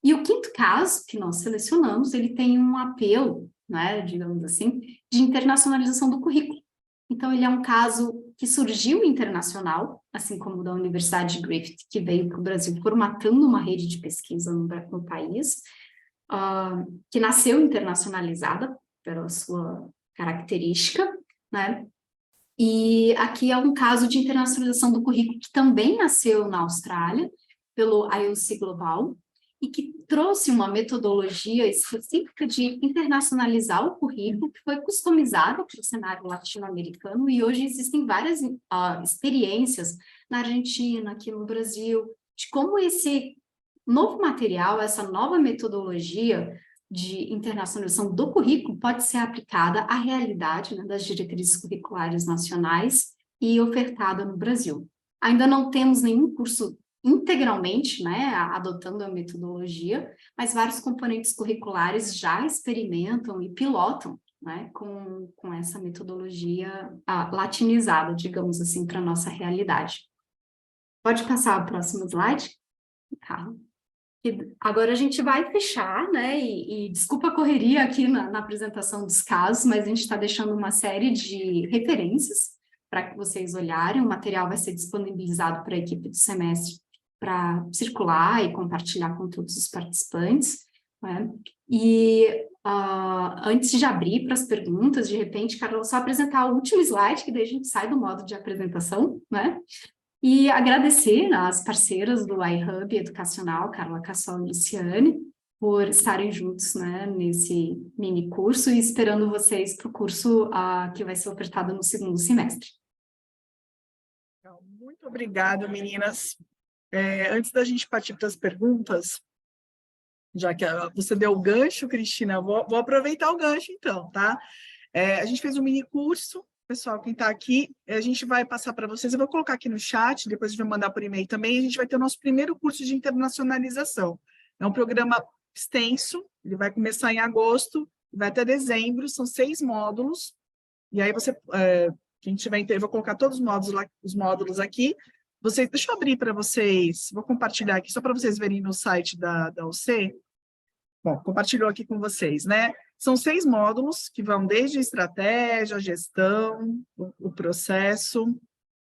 E o quinto caso que nós selecionamos, ele tem um apelo, né, digamos assim, de internacionalização do currículo. Então, ele é um caso que surgiu internacional, assim como o da Universidade de Griffith, que veio para o Brasil formatando uma rede de pesquisa no país, que nasceu internacionalizada pela sua característica, né? E aqui é um caso de internacionalização do currículo que também nasceu na Austrália, pelo IOC Global, e que trouxe uma metodologia específica de internacionalizar o currículo, que foi customizada para o cenário latino-americano, e hoje existem várias experiências na Argentina, aqui no Brasil, de como esse novo material, essa nova metodologia de internacionalização do currículo pode ser aplicada à realidade, né, das diretrizes curriculares nacionais e ofertada no Brasil. Ainda não temos nenhum curso integralmente, né, adotando a metodologia, mas vários componentes curriculares já experimentam e pilotam, né, com essa metodologia latinizada, digamos assim, para a nossa realidade. Pode passar o próximo slide, Carla. E agora a gente vai fechar, né, e desculpa a correria aqui na apresentação dos casos, mas a gente está deixando uma série de referências para que vocês olharem. O material vai ser disponibilizado para a equipe do semestre para circular e compartilhar com todos os participantes, né? E antes de abrir para as perguntas, de repente, Carol, só apresentar o último slide, que daí a gente sai do modo de apresentação, né? E agradecer às parceiras do iHub Educacional, Carla Cassol e Luciane, por estarem juntos, né, nesse mini curso, e esperando vocês para o curso que vai ser ofertado no segundo semestre. Muito obrigada, meninas. Antes da gente partir para as perguntas, já que você deu o gancho, Cristina, vou aproveitar o gancho então, tá? A gente fez um mini curso. Pessoal, quem está aqui, a gente vai passar para vocês, eu vou colocar aqui no chat, depois a gente vai mandar por e-mail também, a gente vai ter o nosso primeiro curso de internacionalização. É um programa extenso, ele vai começar em agosto, vai até dezembro, são 6 módulos, e aí você, quem tiver, eu vou colocar todos os módulos aqui, deixa eu abrir para vocês, vou compartilhar aqui, só para vocês verem no site da UC, Bom, compartilhou aqui com vocês, né? São 6 módulos que vão desde estratégia, gestão, o processo,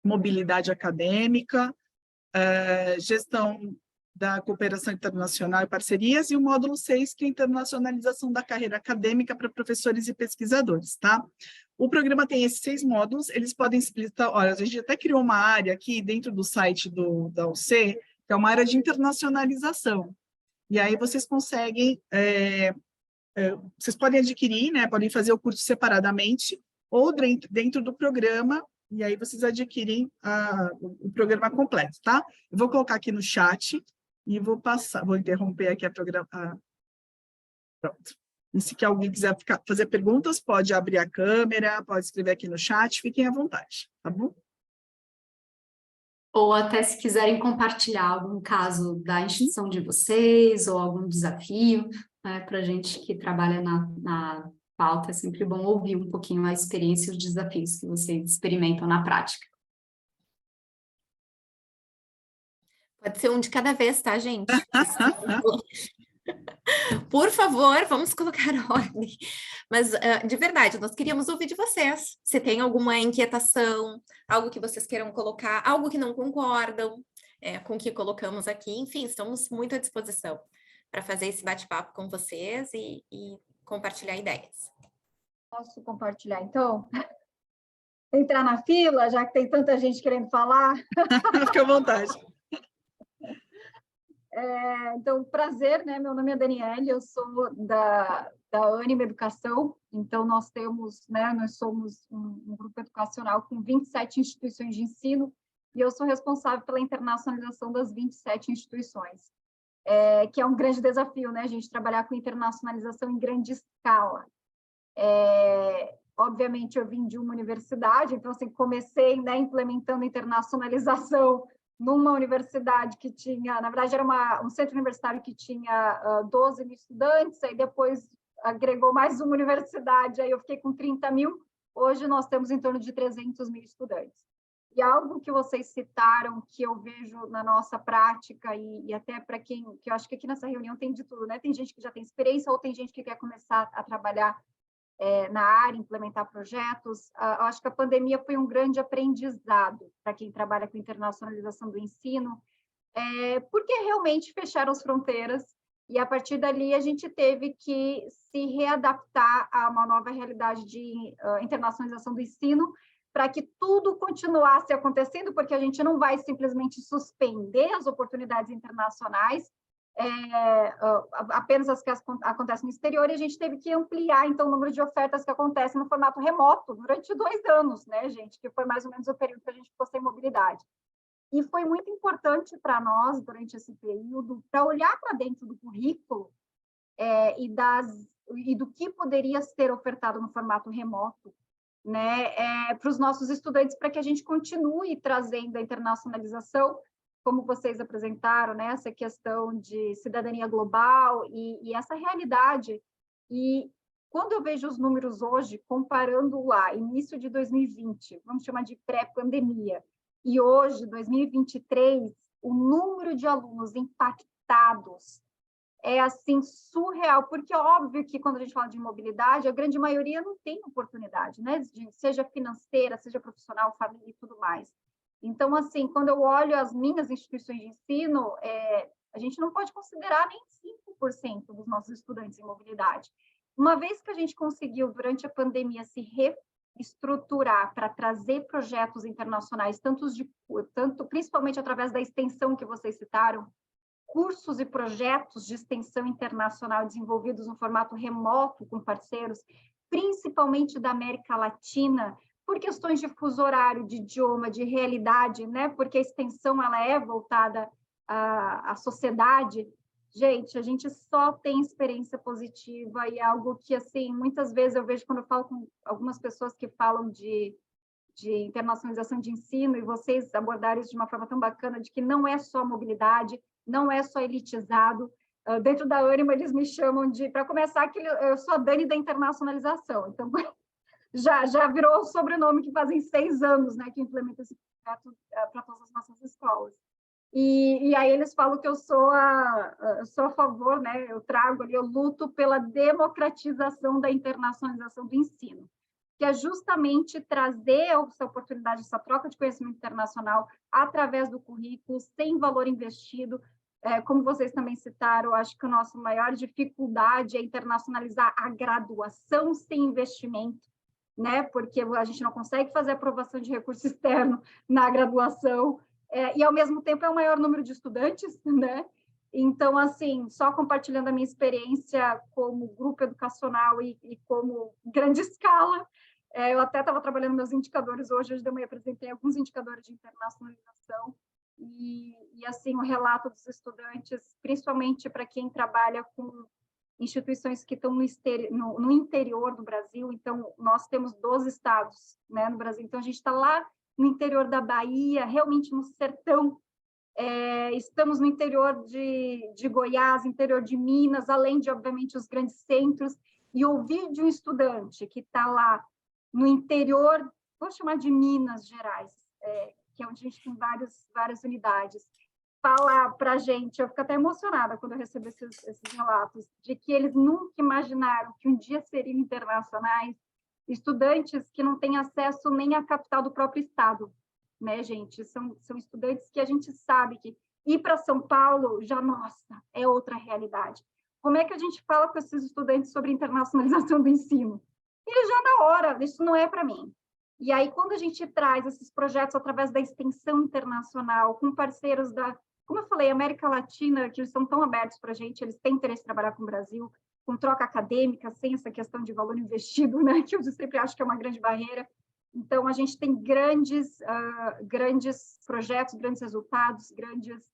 mobilidade acadêmica, gestão da cooperação internacional e parcerias, e o módulo 6, que é a internacionalização da carreira acadêmica para professores e pesquisadores, tá? O programa tem esses 6 módulos, eles podem explicar, olha, a gente até criou uma área aqui dentro do site da UC, que é uma área de internacionalização, e aí vocês conseguem, vocês podem adquirir, né, podem fazer o curso separadamente, ou dentro do programa, e aí vocês adquirem o programa completo, tá? Eu vou colocar aqui no chat, e vou interromper aqui a programa. Pronto. E se alguém quiser fazer perguntas, pode abrir a câmera, pode escrever aqui no chat, fiquem à vontade, tá bom? Ou até se quiserem compartilhar algum caso da instituição de vocês, ou algum desafio, né, para a gente que trabalha na pauta, é sempre bom ouvir um pouquinho a experiência e os desafios que vocês experimentam na prática. Pode ser um de cada vez, tá, gente? Por favor, vamos colocar ordem. Mas, de verdade, nós queríamos ouvir de vocês. Se tem alguma inquietação, algo que vocês queiram colocar, algo que não concordam com o que colocamos aqui. Enfim, estamos muito à disposição para fazer esse bate-papo com vocês e compartilhar ideias. Posso compartilhar, então? Entrar na fila, já que tem tanta gente querendo falar? Fica à vontade. Então, prazer, né? Meu nome é Daniele, eu sou da Anima Educação, então nós temos, né, nós somos um grupo educacional com 27 instituições de ensino, e eu sou responsável pela internacionalização das 27 instituições, que é um grande desafio, né? A gente trabalhar com internacionalização em grande escala. Obviamente, eu vim de uma universidade, então, assim, comecei, né, implementando internacionalização numa universidade que tinha, na verdade, era um centro universitário que tinha 12 mil estudantes, aí depois agregou mais uma universidade, aí eu fiquei com 30 mil, hoje nós temos em torno de 300 mil estudantes. E algo que vocês citaram, que eu vejo na nossa prática, e até para que eu acho que aqui nessa reunião tem de tudo, né? Tem gente que já tem experiência, ou tem gente que quer começar a trabalhar na área, implementar projetos. Eu acho que a pandemia foi um grande aprendizado para quem trabalha com internacionalização do ensino, porque realmente fecharam as fronteiras, e a partir dali a gente teve que se readaptar a uma nova realidade de internacionalização do ensino, para que tudo continuasse acontecendo, porque a gente não vai simplesmente suspender as oportunidades internacionais, apenas as que acontecem no exterior, e a gente teve que ampliar, então, o número de ofertas que acontecem no formato remoto durante 2 anos, né, gente, que foi mais ou menos o período que a gente ficou sem mobilidade. E foi muito importante para nós, durante esse período, para olhar para dentro do currículo e do que poderia ser ofertado no formato remoto, né, para os nossos estudantes, para que a gente continue trazendo a internacionalização, como vocês apresentaram, né, essa questão de cidadania global e essa realidade. E quando eu vejo os números hoje, comparando lá, início de 2020, vamos chamar de pré-pandemia, e hoje, 2023, o número de alunos impactados é, assim, surreal, porque é óbvio que quando a gente fala de mobilidade, a grande maioria não tem oportunidade, né, seja financeira, seja profissional, família e tudo mais. Então, assim, quando eu olho as minhas instituições de ensino, a gente não pode considerar nem 5% dos nossos estudantes em mobilidade. Uma vez que a gente conseguiu, durante a pandemia, se reestruturar para trazer projetos internacionais, principalmente através da extensão que vocês citaram, cursos e projetos de extensão internacional desenvolvidos no formato remoto com parceiros, principalmente da América Latina, por questões de fuso horário, de idioma, de realidade, né? Porque a extensão ela é voltada à sociedade. Gente, a gente só tem experiência positiva, e algo que, assim, muitas vezes eu vejo quando eu falo com algumas pessoas que falam de internacionalização de ensino, e vocês abordaram isso de uma forma tão bacana, de que não é só mobilidade, não é só elitizado. Dentro da Anima, eles me chamam de, para começar, que eu sou a Dani da internacionalização, então já virou o sobrenome, que fazem 6 anos, né, que implementa esse projeto para todas as nossas escolas. E aí eles falam que eu sou a favor, né? Eu trago ali, eu luto pela democratização da internacionalização do ensino, que é justamente trazer essa oportunidade, essa troca de conhecimento internacional através do currículo, sem valor investido. Como vocês também citaram, acho que a nossa maior dificuldade é internacionalizar a graduação sem investimento, né? Porque a gente não consegue fazer aprovação de recurso externo na graduação, e ao mesmo tempo é o maior número de estudantes, né? Então, assim, só compartilhando a minha experiência como grupo educacional e como grande escala, eu até estava trabalhando meus indicadores hoje de manhã, apresentei alguns indicadores de internacionalização, e assim, o relato dos estudantes, principalmente para quem trabalha com instituições que estão no interior do Brasil. Então, nós temos 12 estados, né, no Brasil, então a gente está lá no interior da Bahia, realmente no sertão, estamos no interior de Goiás, interior de Minas, além de, obviamente, os grandes centros, e ouvir de um estudante que está lá no interior, vou chamar de Minas Gerais, que é onde a gente tem várias unidades, falar para a gente, eu fico até emocionada quando eu recebo esses relatos, de que eles nunca imaginaram que um dia seriam internacionais, estudantes que não têm acesso nem à capital do próprio estado, né, gente? São estudantes que a gente sabe que ir para São Paulo já, nossa, é outra realidade. Como é que a gente fala com esses estudantes sobre internacionalização do ensino? Eles já na hora, isso não é para mim. E aí, quando a gente traz esses projetos através da extensão internacional, com parceiros como eu falei, América Latina, que eles são tão abertos para a gente, eles têm interesse em trabalhar com o Brasil, com troca acadêmica, sem essa questão de valor investido, né, que eu sempre acho que é uma grande barreira. Então, a gente tem grandes projetos, grandes resultados, grandes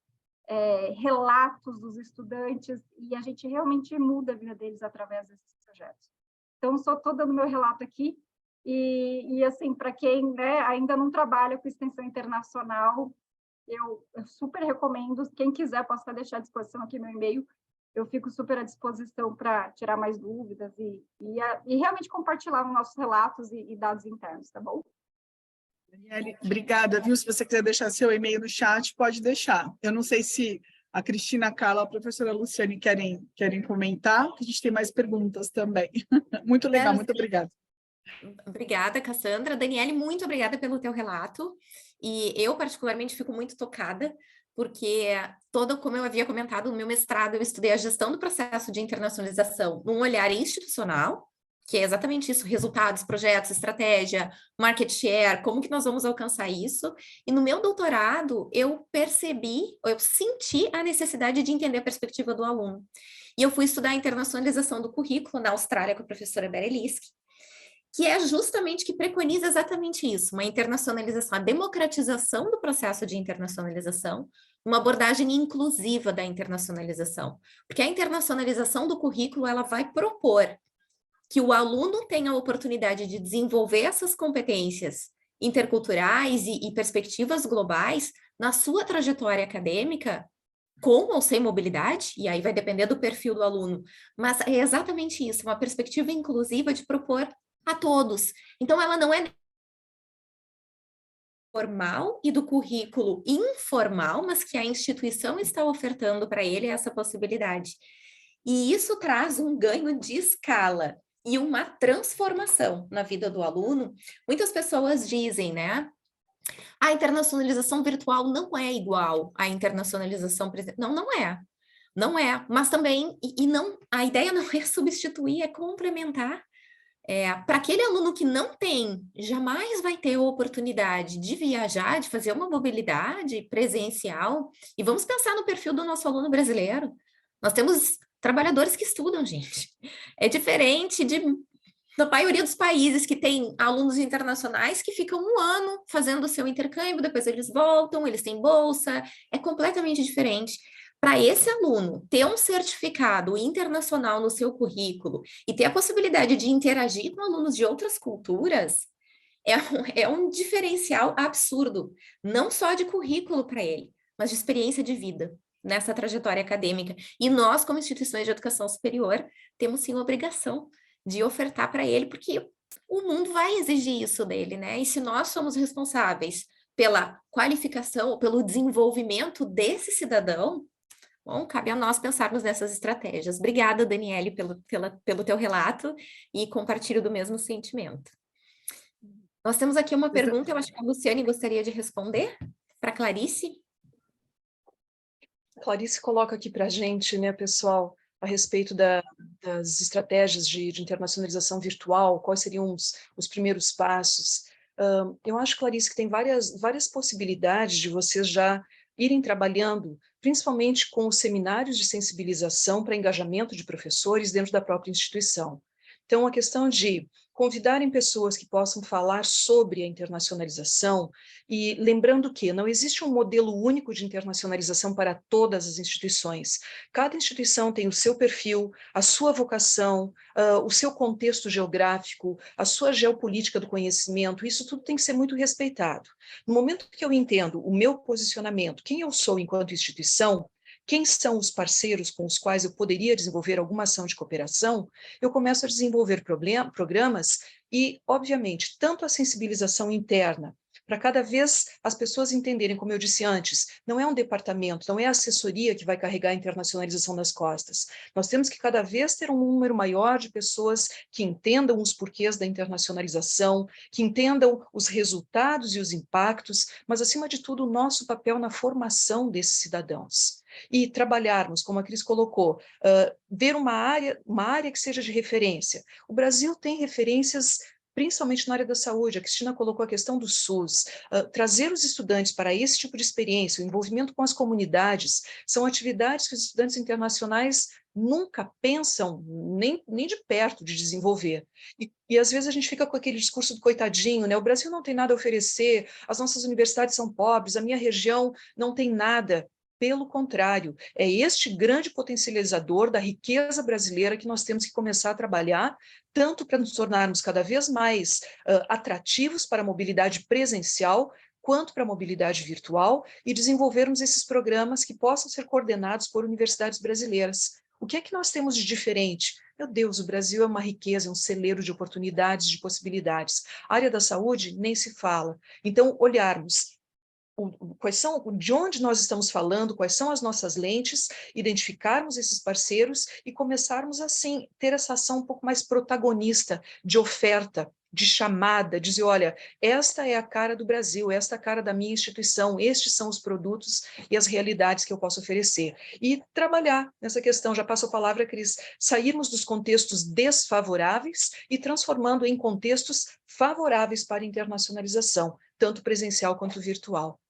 relatos dos estudantes, e a gente realmente muda a vida deles através desses projetos. Então, só estou dando meu relato aqui, e assim, para quem, né, ainda não trabalha com extensão internacional, eu super recomendo. Quem quiser, posso até deixar à disposição aqui meu e-mail, eu fico super à disposição para tirar mais dúvidas e realmente compartilhar os nossos relatos e dados internos, tá bom? Daniele, obrigada, viu? Se você quiser deixar seu e-mail no chat, pode deixar. Eu não sei se a Cristina, a Carla, a professora Luciane querem comentar, que a gente tem mais perguntas também. Muito legal, muito obrigada. Obrigada, Cassandra. Daniele, muito obrigada pelo teu relato. E eu, particularmente, fico muito tocada, porque como eu havia comentado, no meu mestrado, eu estudei a gestão do processo de internacionalização num olhar institucional, que é exatamente isso, resultados, projetos, estratégia, market share, como que nós vamos alcançar isso. E no meu doutorado, eu senti a necessidade de entender a perspectiva do aluno. E eu fui estudar a internacionalização do currículo na Austrália com a professora Bereliski, que é justamente que preconiza exatamente isso, uma internacionalização, a democratização do processo de internacionalização, uma abordagem inclusiva da internacionalização, porque a internacionalização do currículo, ela vai propor que o aluno tenha a oportunidade de desenvolver essas competências interculturais e perspectivas globais na sua trajetória acadêmica, com ou sem mobilidade, e aí vai depender do perfil do aluno, mas é exatamente isso, uma perspectiva inclusiva de propor a todos. Então, ela não é formal e do currículo informal, mas que a instituição está ofertando para ele essa possibilidade. E isso traz um ganho de escala e uma transformação na vida do aluno. Muitas pessoas dizem, né? A internacionalização virtual não é igual à internacionalização presencial. Não é. Não é. Mas também, a ideia não é substituir, é complementar. Para aquele aluno que não tem, jamais vai ter a oportunidade de viajar, de fazer uma mobilidade presencial. E vamos pensar no perfil do nosso aluno brasileiro. Nós temos trabalhadores que estudam, gente. É diferente da maioria dos países que tem alunos internacionais que ficam um ano fazendo o seu intercâmbio, depois eles voltam, eles têm bolsa. É completamente diferente. Para esse aluno ter um certificado internacional no seu currículo e ter a possibilidade de interagir com alunos de outras culturas, é um diferencial absurdo, não só de currículo para ele, mas de experiência de vida nessa trajetória acadêmica. E nós, como instituições de educação superior, temos sim a obrigação de ofertar para ele, porque o mundo vai exigir isso dele, né? E se nós somos responsáveis pela qualificação ou pelo desenvolvimento desse cidadão, bom, cabe a nós pensarmos nessas estratégias. Obrigada, Daniele, pelo teu relato e compartilho do mesmo sentimento. Nós temos aqui uma pergunta, eu acho que a Luciane gostaria de responder para Clarice. Clarice coloca aqui para a gente, né, pessoal, a respeito das estratégias de internacionalização virtual, quais seriam os primeiros passos. Eu acho, Clarice, que tem várias possibilidades de vocês já irem trabalhando, principalmente com os seminários de sensibilização para engajamento de professores dentro da própria instituição. Então, a questão de convidarem pessoas que possam falar sobre a internacionalização, e lembrando que não existe um modelo único de internacionalização para todas as instituições. Cada instituição tem o seu perfil, a sua vocação, o seu contexto geográfico, a sua geopolítica do conhecimento, isso tudo tem que ser muito respeitado. No momento que eu entendo o meu posicionamento, quem eu sou enquanto instituição, quem são os parceiros com os quais eu poderia desenvolver alguma ação de cooperação, eu começo a desenvolver programas e, obviamente, tanto a sensibilização interna, para cada vez as pessoas entenderem, como eu disse antes, não é um departamento, não é a assessoria que vai carregar a internacionalização nas costas. Nós temos que cada vez ter um número maior de pessoas que entendam os porquês da internacionalização, que entendam os resultados e os impactos, mas, acima de tudo, o nosso papel na formação desses cidadãos. E trabalharmos, como a Cris colocou, ver uma área que seja de referência. O Brasil tem referências principalmente na área da saúde. A Cristina colocou a questão do SUS. Trazer os estudantes para esse tipo de experiência, o envolvimento com as comunidades, são atividades que os estudantes internacionais nunca pensam nem de perto de desenvolver. E às vezes a gente fica com aquele discurso do coitadinho, né? O Brasil não tem nada a oferecer, as nossas universidades são pobres, a minha região não tem nada. Pelo contrário, é este grande potencializador da riqueza brasileira que nós temos que começar a trabalhar, tanto para nos tornarmos cada vez mais atrativos para a mobilidade presencial, quanto para a mobilidade virtual, e desenvolvermos esses programas que possam ser coordenados por universidades brasileiras. O que é que nós temos de diferente? Meu Deus, o Brasil é uma riqueza, é um celeiro de oportunidades, de possibilidades. A área da saúde nem se fala. Então, olharmos de onde nós estamos falando, quais são as nossas lentes, identificarmos esses parceiros e começarmos, assim, ter essa ação um pouco mais protagonista, de oferta, de chamada, dizer, olha, esta é a cara do Brasil, esta é a cara da minha instituição, estes são os produtos e as realidades que eu posso oferecer. E trabalhar nessa questão, já passo a palavra, Cris, sairmos dos contextos desfavoráveis e transformando em contextos favoráveis para a internacionalização, tanto presencial quanto virtual.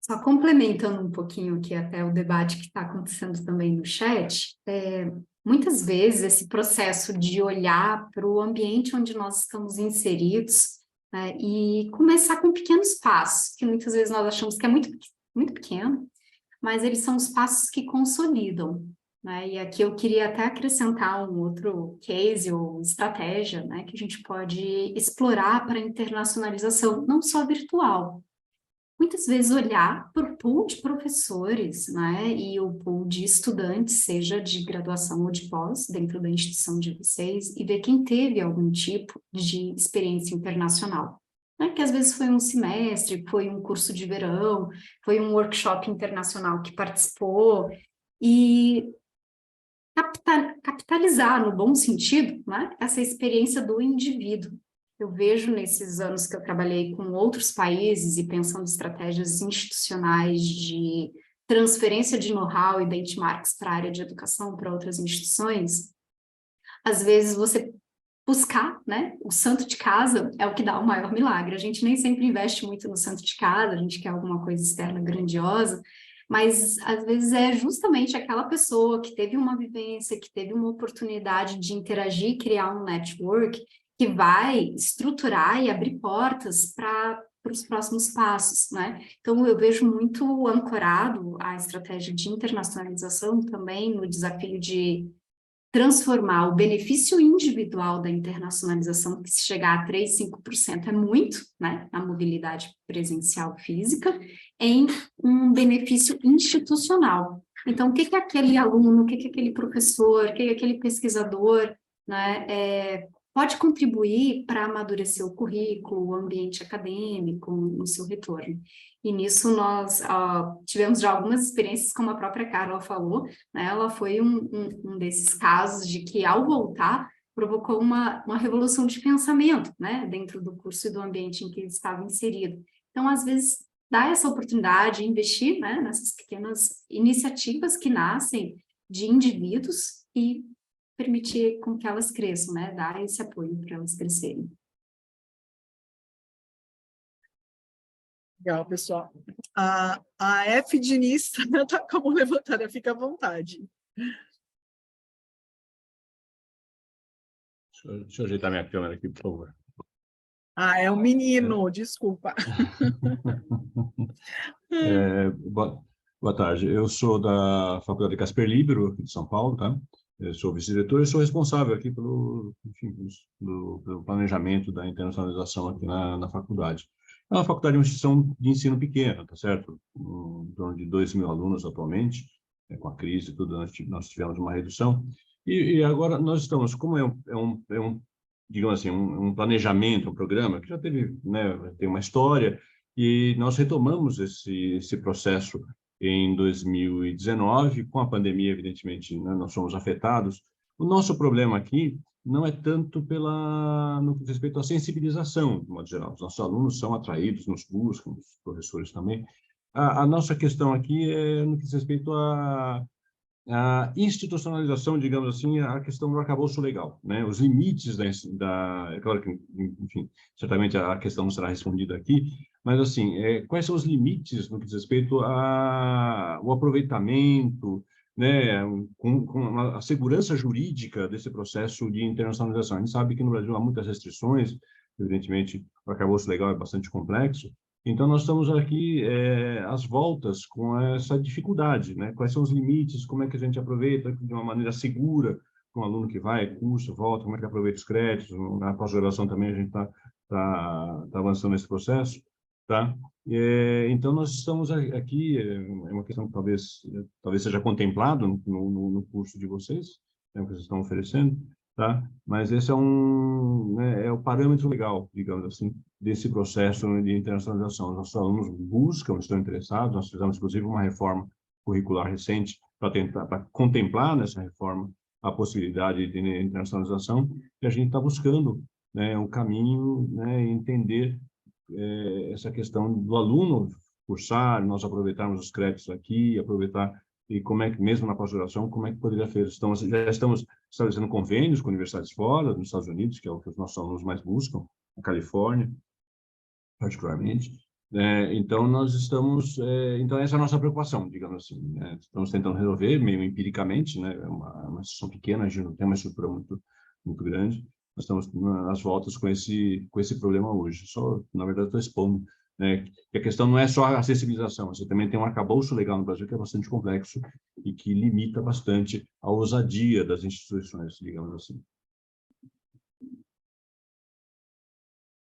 Só complementando um pouquinho aqui até o debate que está acontecendo também no chat, muitas vezes esse processo de olhar para o ambiente onde nós estamos inseridos, né, e começar com pequenos passos, que muitas vezes nós achamos que é muito, muito pequeno, mas eles são os passos que consolidam, né? E aqui eu queria até acrescentar um outro case ou estratégia, né, que a gente pode explorar para a internacionalização, não só virtual. Muitas vezes olhar para o pool de professores, né, e o pool de estudantes, seja de graduação ou de pós, dentro da instituição de vocês, e ver quem teve algum tipo de experiência internacional. Né, que às vezes foi um semestre, foi um curso de verão, foi um workshop internacional que participou, e capitalizar, no bom sentido, né, essa experiência do indivíduo. Eu vejo nesses anos que eu trabalhei com outros países e pensando em estratégias institucionais de transferência de know-how e benchmarks para a área de educação para outras instituições, às vezes você buscar, né, o santo de casa é o que dá o maior milagre. A gente nem sempre investe muito no santo de casa, a gente quer alguma coisa externa grandiosa, mas às vezes é justamente aquela pessoa que teve uma vivência, que teve uma oportunidade de interagir e criar um network, que vai estruturar e abrir portas para os próximos passos, né? Então, eu vejo muito ancorado a estratégia de internacionalização também no desafio de transformar o benefício individual da internacionalização, que se chegar a 3, 5% é muito, né, na mobilidade presencial física, em um benefício institucional. Então, o que que aquele aluno, o que que aquele professor, o que que aquele pesquisador, né, pode contribuir para amadurecer o currículo, o ambiente acadêmico, no seu retorno. E nisso nós tivemos já algumas experiências, como a própria Carla falou, né? Ela foi um desses casos de que, ao voltar, provocou uma revolução de pensamento, né? Dentro do curso e do ambiente em que ele estava inserido. Então, às vezes, dá essa oportunidade, investir, né, nessas pequenas iniciativas que nascem de indivíduos e permitir com que elas cresçam, né? Dar esse apoio para elas crescerem. Legal, pessoal. A F. Diniz está com a mão levantada, fica à vontade. Deixa eu ajeitar minha câmera aqui, por favor. É um menino, desculpa. Boa tarde, eu sou da Faculdade Casper Libero, aqui de São Paulo, tá? Eu sou vice-diretor e sou responsável aqui pelo planejamento da internacionalização aqui na faculdade. É uma faculdade, uma instituição de ensino pequena, tá certo? Em torno de 2.000 alunos atualmente, com a crise e tudo, nós tivemos uma redução. E agora nós estamos, como digamos assim, um planejamento, um programa que já teve, né, tem uma história, e nós retomamos esse processo em 2019, com a pandemia, evidentemente, né, nós somos afetados. O nosso problema aqui não é tanto no que diz respeito à sensibilização, de modo geral. Os nossos alunos são atraídos, nos buscam, os professores também. A nossa questão aqui é no que diz respeito à institucionalização, digamos assim, a questão do arcabouço legal, né? Os limites é claro que, enfim, certamente a questão não será respondida aqui, mas, assim, quais são os limites no que diz respeito ao aproveitamento, né, com a segurança jurídica desse processo de internacionalização? A gente sabe que no Brasil há muitas restrições, evidentemente, o arcabouço legal é bastante complexo, então nós estamos aqui às voltas com essa dificuldade, né? Quais são os limites, como é que a gente aproveita de uma maneira segura com o aluno que vai, curso, volta, como é que aproveita os créditos, na pós-graduação também a gente tá avançando nesse processo, tá? Então nós estamos aqui, é uma questão que talvez seja contemplado no curso de vocês, né, que vocês estão oferecendo, tá? Mas esse é o parâmetro legal, digamos assim, desse processo de internacionalização. Os nossos alunos buscam, estão interessados, nós fizemos, inclusive, uma reforma curricular recente para contemplar nessa reforma a possibilidade de internacionalização, e a gente está buscando, né, um caminho, né, entender essa questão do aluno cursar, nós aproveitarmos os créditos aqui, aproveitar, e como é que, mesmo na pós-graduação, como é que poderia ser? Já estamos estabelecendo convênios com universidades fora, nos Estados Unidos, que é o que os nossos alunos mais buscam, na Califórnia, particularmente. Então, nós estamos... então, essa é a nossa preocupação, digamos assim, né? Estamos tentando resolver, meio empiricamente, né? É uma instituição pequena, a gente não tem uma estrutura muito grande. Nós estamos nas voltas com esse problema hoje. Só, na verdade, estou expondo, né, que a questão não é só a acessibilização, você também tem um arcabouço legal no Brasil que é bastante complexo e que limita bastante a ousadia das instituições, digamos assim.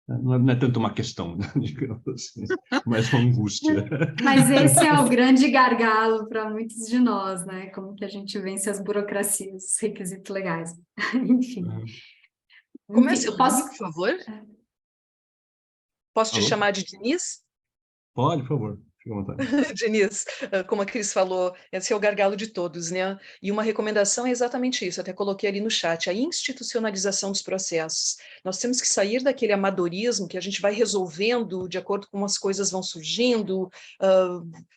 Não é tanto uma questão, né, digamos assim, mas uma angústia. Mas esse é o grande gargalo para muitos de nós, né? Como que a gente vence as burocracias, os requisitos legais. Enfim. Como é seu nome, por favor? Posso te Alô? chamar de Diniz? Pode, por favor. Fique à vontade. Diniz, como a Cris falou, esse é o gargalo de todos, né? E uma recomendação é exatamente isso, até coloquei ali no chat, a institucionalização dos processos. Nós temos que sair daquele amadorismo que a gente vai resolvendo de acordo com como as coisas vão surgindo,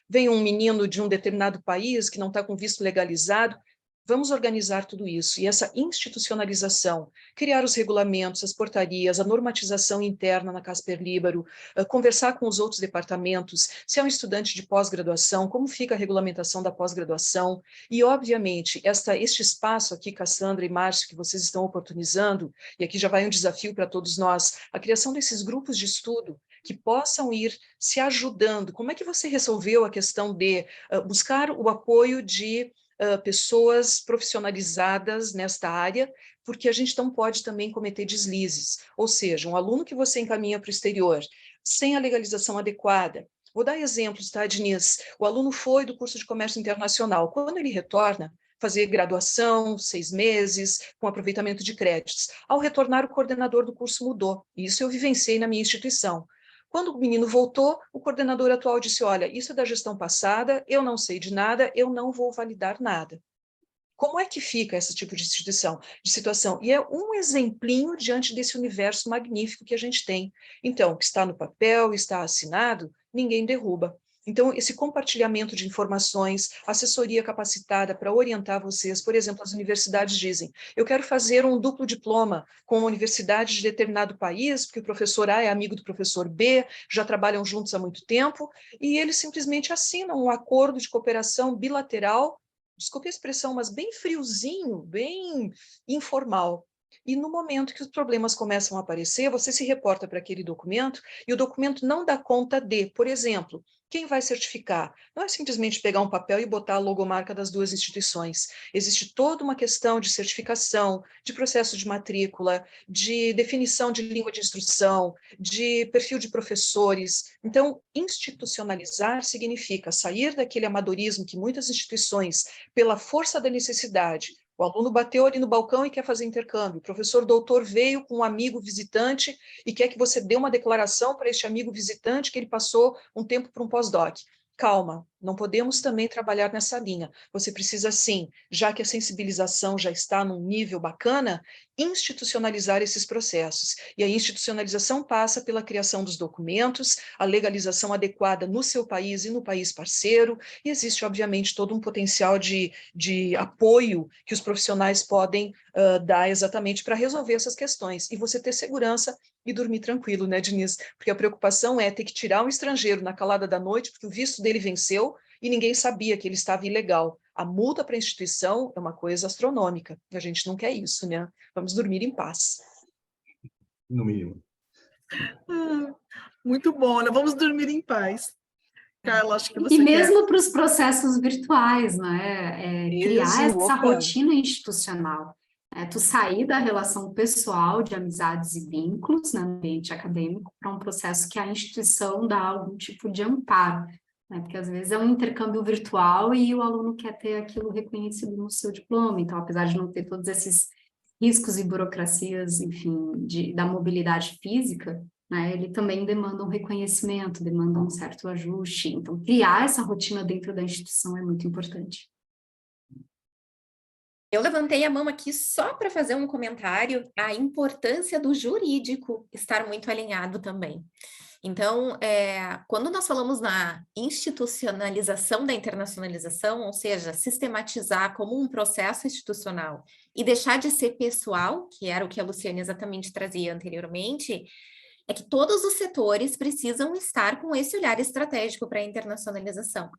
vem um menino de um determinado país que não está com visto legalizado. Vamos organizar tudo isso, e essa institucionalização, criar os regulamentos, as portarias, a normatização interna na Casper Libero, conversar com os outros departamentos, se é um estudante de pós-graduação, como fica a regulamentação da pós-graduação, e, obviamente, este espaço aqui, Cassandra e Márcio, que vocês estão oportunizando, e aqui já vai um desafio para todos nós, a criação desses grupos de estudo, que possam ir se ajudando. Como é que você resolveu a questão de buscar o apoio de pessoas profissionalizadas nesta área, porque a gente não pode também cometer deslizes, ou seja, um aluno que você encaminha para o exterior, sem a legalização adequada. Vou dar exemplos, tá, Diniz? O aluno foi do curso de comércio internacional, quando ele retorna, fazer graduação, 6 meses, com aproveitamento de créditos. Ao retornar, o coordenador do curso mudou. Isso eu vivenciei na minha instituição. Quando o menino voltou, o coordenador atual disse, olha, isso é da gestão passada, eu não sei de nada, eu não vou validar nada. Como é que fica esse tipo de situação? E é um exemplinho diante desse universo magnífico que a gente tem. Então, está no papel, está assinado, ninguém derruba. Então, esse compartilhamento de informações, assessoria capacitada para orientar vocês, por exemplo, as universidades dizem, eu quero fazer um duplo diploma com uma universidade de determinado país, porque o professor A é amigo do professor B, já trabalham juntos há muito tempo, e eles simplesmente assinam um acordo de cooperação bilateral, desculpe a expressão, mas bem friozinho, bem informal. E no momento que os problemas começam a aparecer, você se reporta para aquele documento e o documento não dá conta de, por exemplo, quem vai certificar? Não é simplesmente pegar um papel e botar a logomarca das duas instituições. Existe toda uma questão de certificação, de processo de matrícula, de definição de língua de instrução, de perfil de professores. Então, institucionalizar significa sair daquele amadorismo que muitas instituições, pela força da necessidade, o aluno bateu ali no balcão e quer fazer intercâmbio. O professor doutor veio com um amigo visitante e quer que você dê uma declaração para este amigo visitante que ele passou um tempo para um pós-doc. Calma, não podemos também trabalhar nessa linha. Você precisa, sim, já que a sensibilização já está num nível bacana, institucionalizar esses processos. E a institucionalização passa pela criação dos documentos, a legalização adequada no seu país e no país parceiro, e existe, obviamente, todo um potencial de apoio que os profissionais podem dar exatamente para resolver essas questões. E você ter segurança e dormir tranquilo, né, Diniz? Porque a preocupação é ter que tirar um estrangeiro na calada da noite, porque o visto dele venceu e ninguém sabia que ele estava ilegal. A multa para a instituição é uma coisa astronômica, e a gente não quer isso, né? Vamos dormir em paz. No mínimo. Muito bom, né? Vamos dormir em paz. Carla, acho que E você quer. mesmo para os processos virtuais, né? Criar Isso, essa opa. rotina institucional. Tu sair da relação pessoal de amizades e vínculos, né, no ambiente acadêmico, para um processo que a instituição dá algum tipo de amparo, né? Porque às vezes é um intercâmbio virtual e o aluno quer ter aquilo reconhecido no seu diploma. Então, apesar de não ter todos esses riscos e burocracias, enfim, da mobilidade física, né, ele também demanda um reconhecimento, demanda um certo ajuste. Então, criar essa rotina dentro da instituição é muito importante. Eu levantei a mão aqui só para fazer um comentário, a importância do jurídico estar muito alinhado também. Então, quando nós falamos na institucionalização da internacionalização, ou seja, sistematizar como um processo institucional e deixar de ser pessoal, que era o que a Luciane exatamente trazia anteriormente, é que todos os setores precisam estar com esse olhar estratégico para a internacionalização.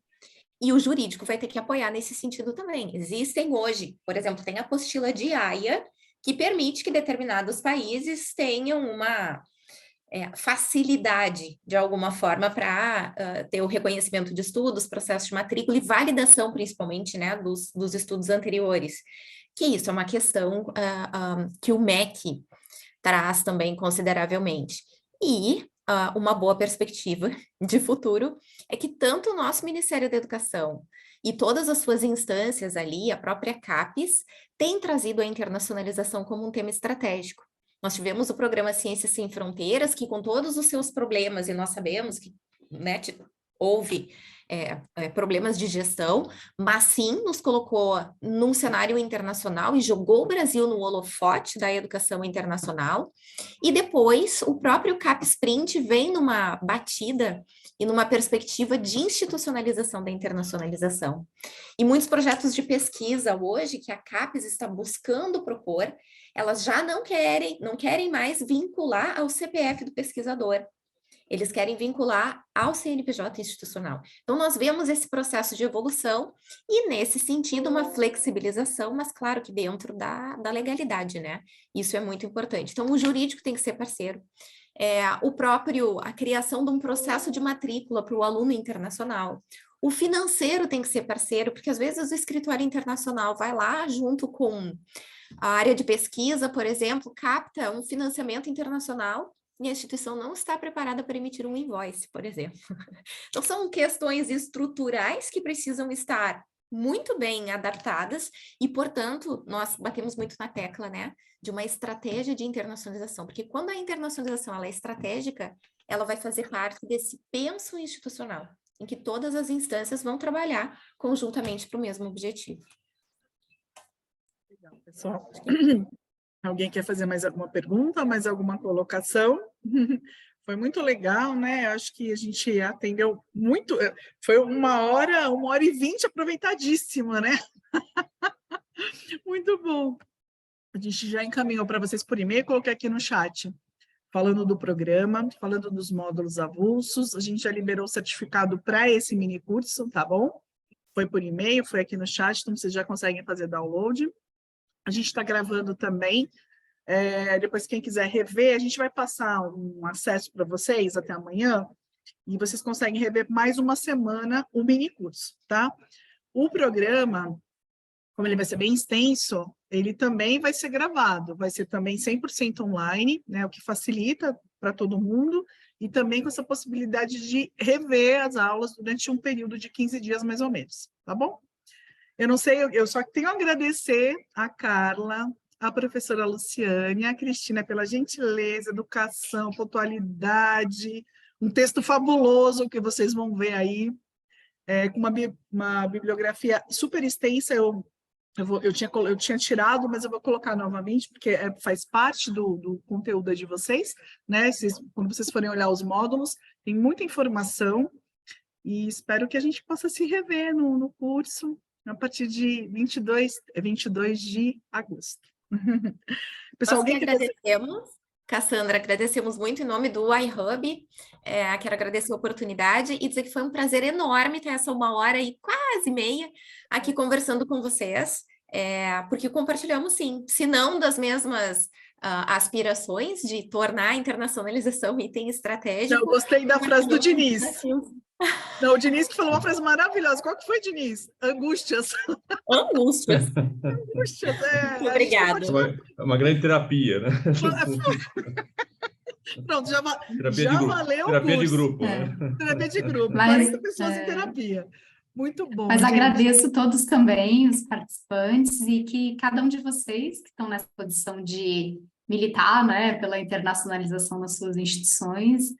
E o jurídico vai ter que apoiar nesse sentido também. Existem hoje, por exemplo, tem a apostila de Haia, que permite que determinados países tenham uma facilidade, de alguma forma, para ter o reconhecimento de estudos, processo de matrícula e validação, principalmente, né, dos estudos anteriores. Que isso é uma questão que o MEC traz também consideravelmente. E uma boa perspectiva de futuro é que tanto o nosso Ministério da Educação e todas as suas instâncias ali, a própria CAPES, tem trazido a internacionalização como um tema estratégico. Nós tivemos o programa Ciências Sem Fronteiras, que com todos os seus problemas, e nós sabemos que, né, houve problemas de gestão, mas sim nos colocou num cenário internacional e jogou o Brasil no holofote da educação internacional. E depois o próprio CapSprint vem numa batida e numa perspectiva de institucionalização da internacionalização. E muitos projetos de pesquisa hoje que a CAPES está buscando propor, elas já não querem mais vincular ao CPF do pesquisador. Eles querem vincular ao CNPJ institucional. Então, nós vemos esse processo de evolução e, nesse sentido, uma flexibilização, mas claro que dentro da legalidade, né? Isso é muito importante. Então, o jurídico tem que ser parceiro. A criação de um processo de matrícula para o aluno internacional. O financeiro tem que ser parceiro, porque às vezes o escritório internacional vai lá junto com a área de pesquisa, por exemplo, capta um financiamento internacional e a instituição não está preparada para emitir um invoice, por exemplo. Então, são questões estruturais que precisam estar muito bem adaptadas e, portanto, nós batemos muito na tecla, né, de uma estratégia de internacionalização, porque quando a internacionalização ela é estratégica, ela vai fazer parte desse penso institucional, em que todas as instâncias vão trabalhar conjuntamente para o mesmo objetivo. Legal, pessoal. Alguém quer fazer mais alguma pergunta, mais alguma colocação? Foi muito legal, né? Eu acho que a gente atendeu muito. Foi 1h e 20 aproveitadíssima, né? Muito bom. A gente já encaminhou para vocês por e-mail, coloquei aqui no chat, falando do programa, falando dos módulos avulsos. A gente já liberou o certificado para esse mini curso, tá bom? Foi por e-mail, foi aqui no chat, então vocês já conseguem fazer download. A gente está gravando também. Depois, quem quiser rever, a gente vai passar um acesso para vocês até amanhã, e vocês conseguem rever mais uma semana o mini curso, tá? O programa, como ele vai ser bem extenso, ele também vai ser gravado, vai ser também 100% online, né? O que facilita para todo mundo, e também com essa possibilidade de rever as aulas durante um período de 15 dias, mais ou menos, tá bom? Eu não sei, eu só tenho a agradecer a Carla, a professora Luciane, a Cristina pela gentileza, educação, pontualidade, um texto fabuloso que vocês vão ver aí, com uma bibliografia super extensa. Eu tinha tirado, mas eu vou colocar novamente, porque faz parte do conteúdo de vocês, né? Quando vocês forem olhar os módulos, tem muita informação, e espero que a gente possa se rever no curso a partir de 22 de agosto. Pessoal, Nós que alguém quer agradecemos, Cassandra, agradecemos muito em nome do iHub, quero agradecer a oportunidade e dizer que foi um prazer enorme ter essa 1h e quase meia aqui conversando com vocês, porque compartilhamos, sim, se não das mesmas aspirações de tornar a internacionalização item estratégico. Eu gostei da frase do Diniz. Não, o Diniz que falou uma frase maravilhosa. Qual que foi, Diniz? Angústias. Angústias. Angústias, Muito obrigada. É uma grande terapia, né? Pronto, já valeu terapia o curso. de grupo. Né? Terapia de grupo, Mas, 40 pessoas em terapia. Muito bom, Mas gente. agradeço todos também, os participantes, e que cada um de vocês que estão nessa posição de militar, né, pela internacionalização das suas instituições,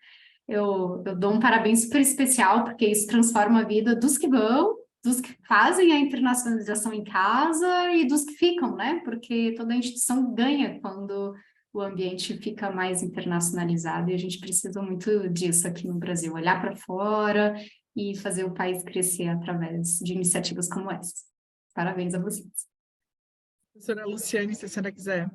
eu dou um parabéns super especial, porque isso transforma a vida dos que vão, dos que fazem a internacionalização em casa e dos que ficam, né? Porque toda instituição ganha quando o ambiente fica mais internacionalizado, e a gente precisa muito disso aqui no Brasil, olhar para fora e fazer o país crescer através de iniciativas como essa. Parabéns a vocês. Professora Luciane, se a senhora quiser.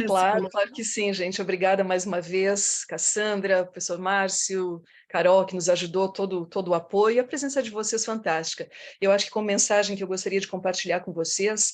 Claro que sim, gente. Obrigada mais uma vez, Cassandra, professor Márcio, Carol, que nos ajudou, todo o apoio, e a presença de vocês fantástica. Eu acho que como mensagem que eu gostaria de compartilhar com vocês,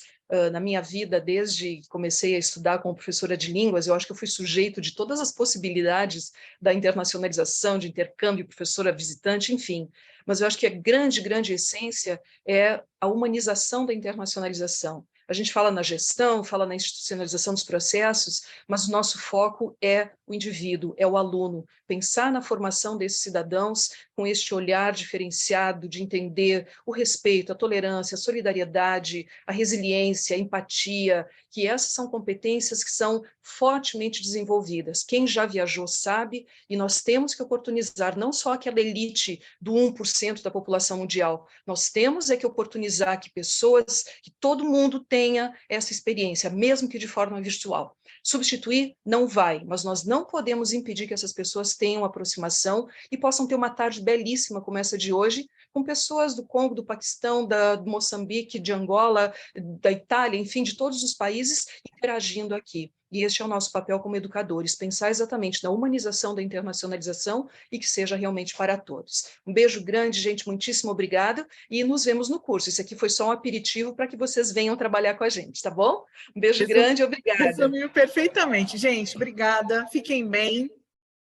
na minha vida, desde que comecei a estudar como professora de línguas, eu acho que eu fui sujeito de todas as possibilidades da internacionalização, de intercâmbio, professora visitante, enfim. Mas eu acho que a grande essência é a humanização da internacionalização. A gente fala na gestão, fala na institucionalização dos processos, mas o nosso foco é o indivíduo, é o aluno. Pensar na formação desses cidadãos com este olhar diferenciado de entender o respeito, a tolerância, a solidariedade, a resiliência, a empatia, que essas são competências que são fortemente desenvolvidas. Quem já viajou sabe, e nós temos que oportunizar não só aquela elite do 1% da população mundial, nós temos que oportunizar que pessoas, que todo mundo tenha essa experiência, mesmo que de forma virtual. Substituir não vai, mas nós não podemos impedir que essas pessoas tenham aproximação e possam ter uma tarde belíssima como essa de hoje, com pessoas do Congo, do Paquistão, do Moçambique, de Angola, da Itália, enfim, de todos os países interagindo aqui. E este é o nosso papel como educadores, pensar exatamente na humanização da internacionalização e que seja realmente para todos. Um beijo grande, gente, muitíssimo obrigada, e nos vemos no curso. Isso aqui foi só um aperitivo para que vocês venham trabalhar com a gente, tá bom? Um beijo grande, obrigada. Resumiu perfeitamente. Gente, obrigada, fiquem bem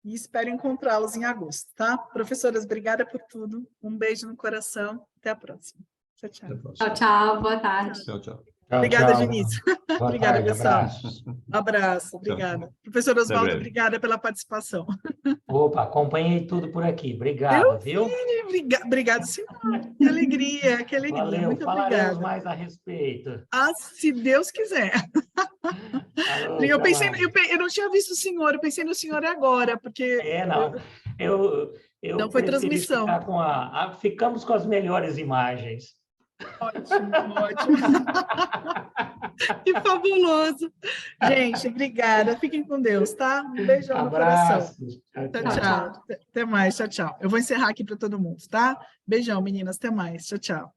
e espero encontrá-los em agosto, tá? Professoras, obrigada por tudo. Um beijo no coração, até a próxima. Tchau, tchau. Tchau, tchau, boa tarde. Tchau, tchau. Tchau, Obrigada, tchau. Vinícius. Boa Obrigada, tarde, pessoal. abraços. Abraço, obrigada. Professor Oswaldo, breve. obrigada pela participação. Opa, acompanhei tudo por aqui. Eu Obrigado, viu? Obrigado, senhor. Que alegria, que alegria. Valeu, Muito falaremos obrigada. mais a respeito. Ah, se Deus quiser. Falou, Eu até pensei, mais. eu não tinha visto o senhor, eu pensei no senhor agora, porque Não, eu não foi preferi transmissão. ficar com ficamos com as melhores imagens. Ótimo, ótimo. Que fabuloso. Gente, obrigada. Fiquem com Deus, tá? Um beijão no coração. Abraços. Tchau, Tchau, tchau. tchau. Até mais. Tchau, tchau. Eu vou encerrar aqui para todo mundo, tá? Beijão, meninas. Até mais. Tchau, tchau.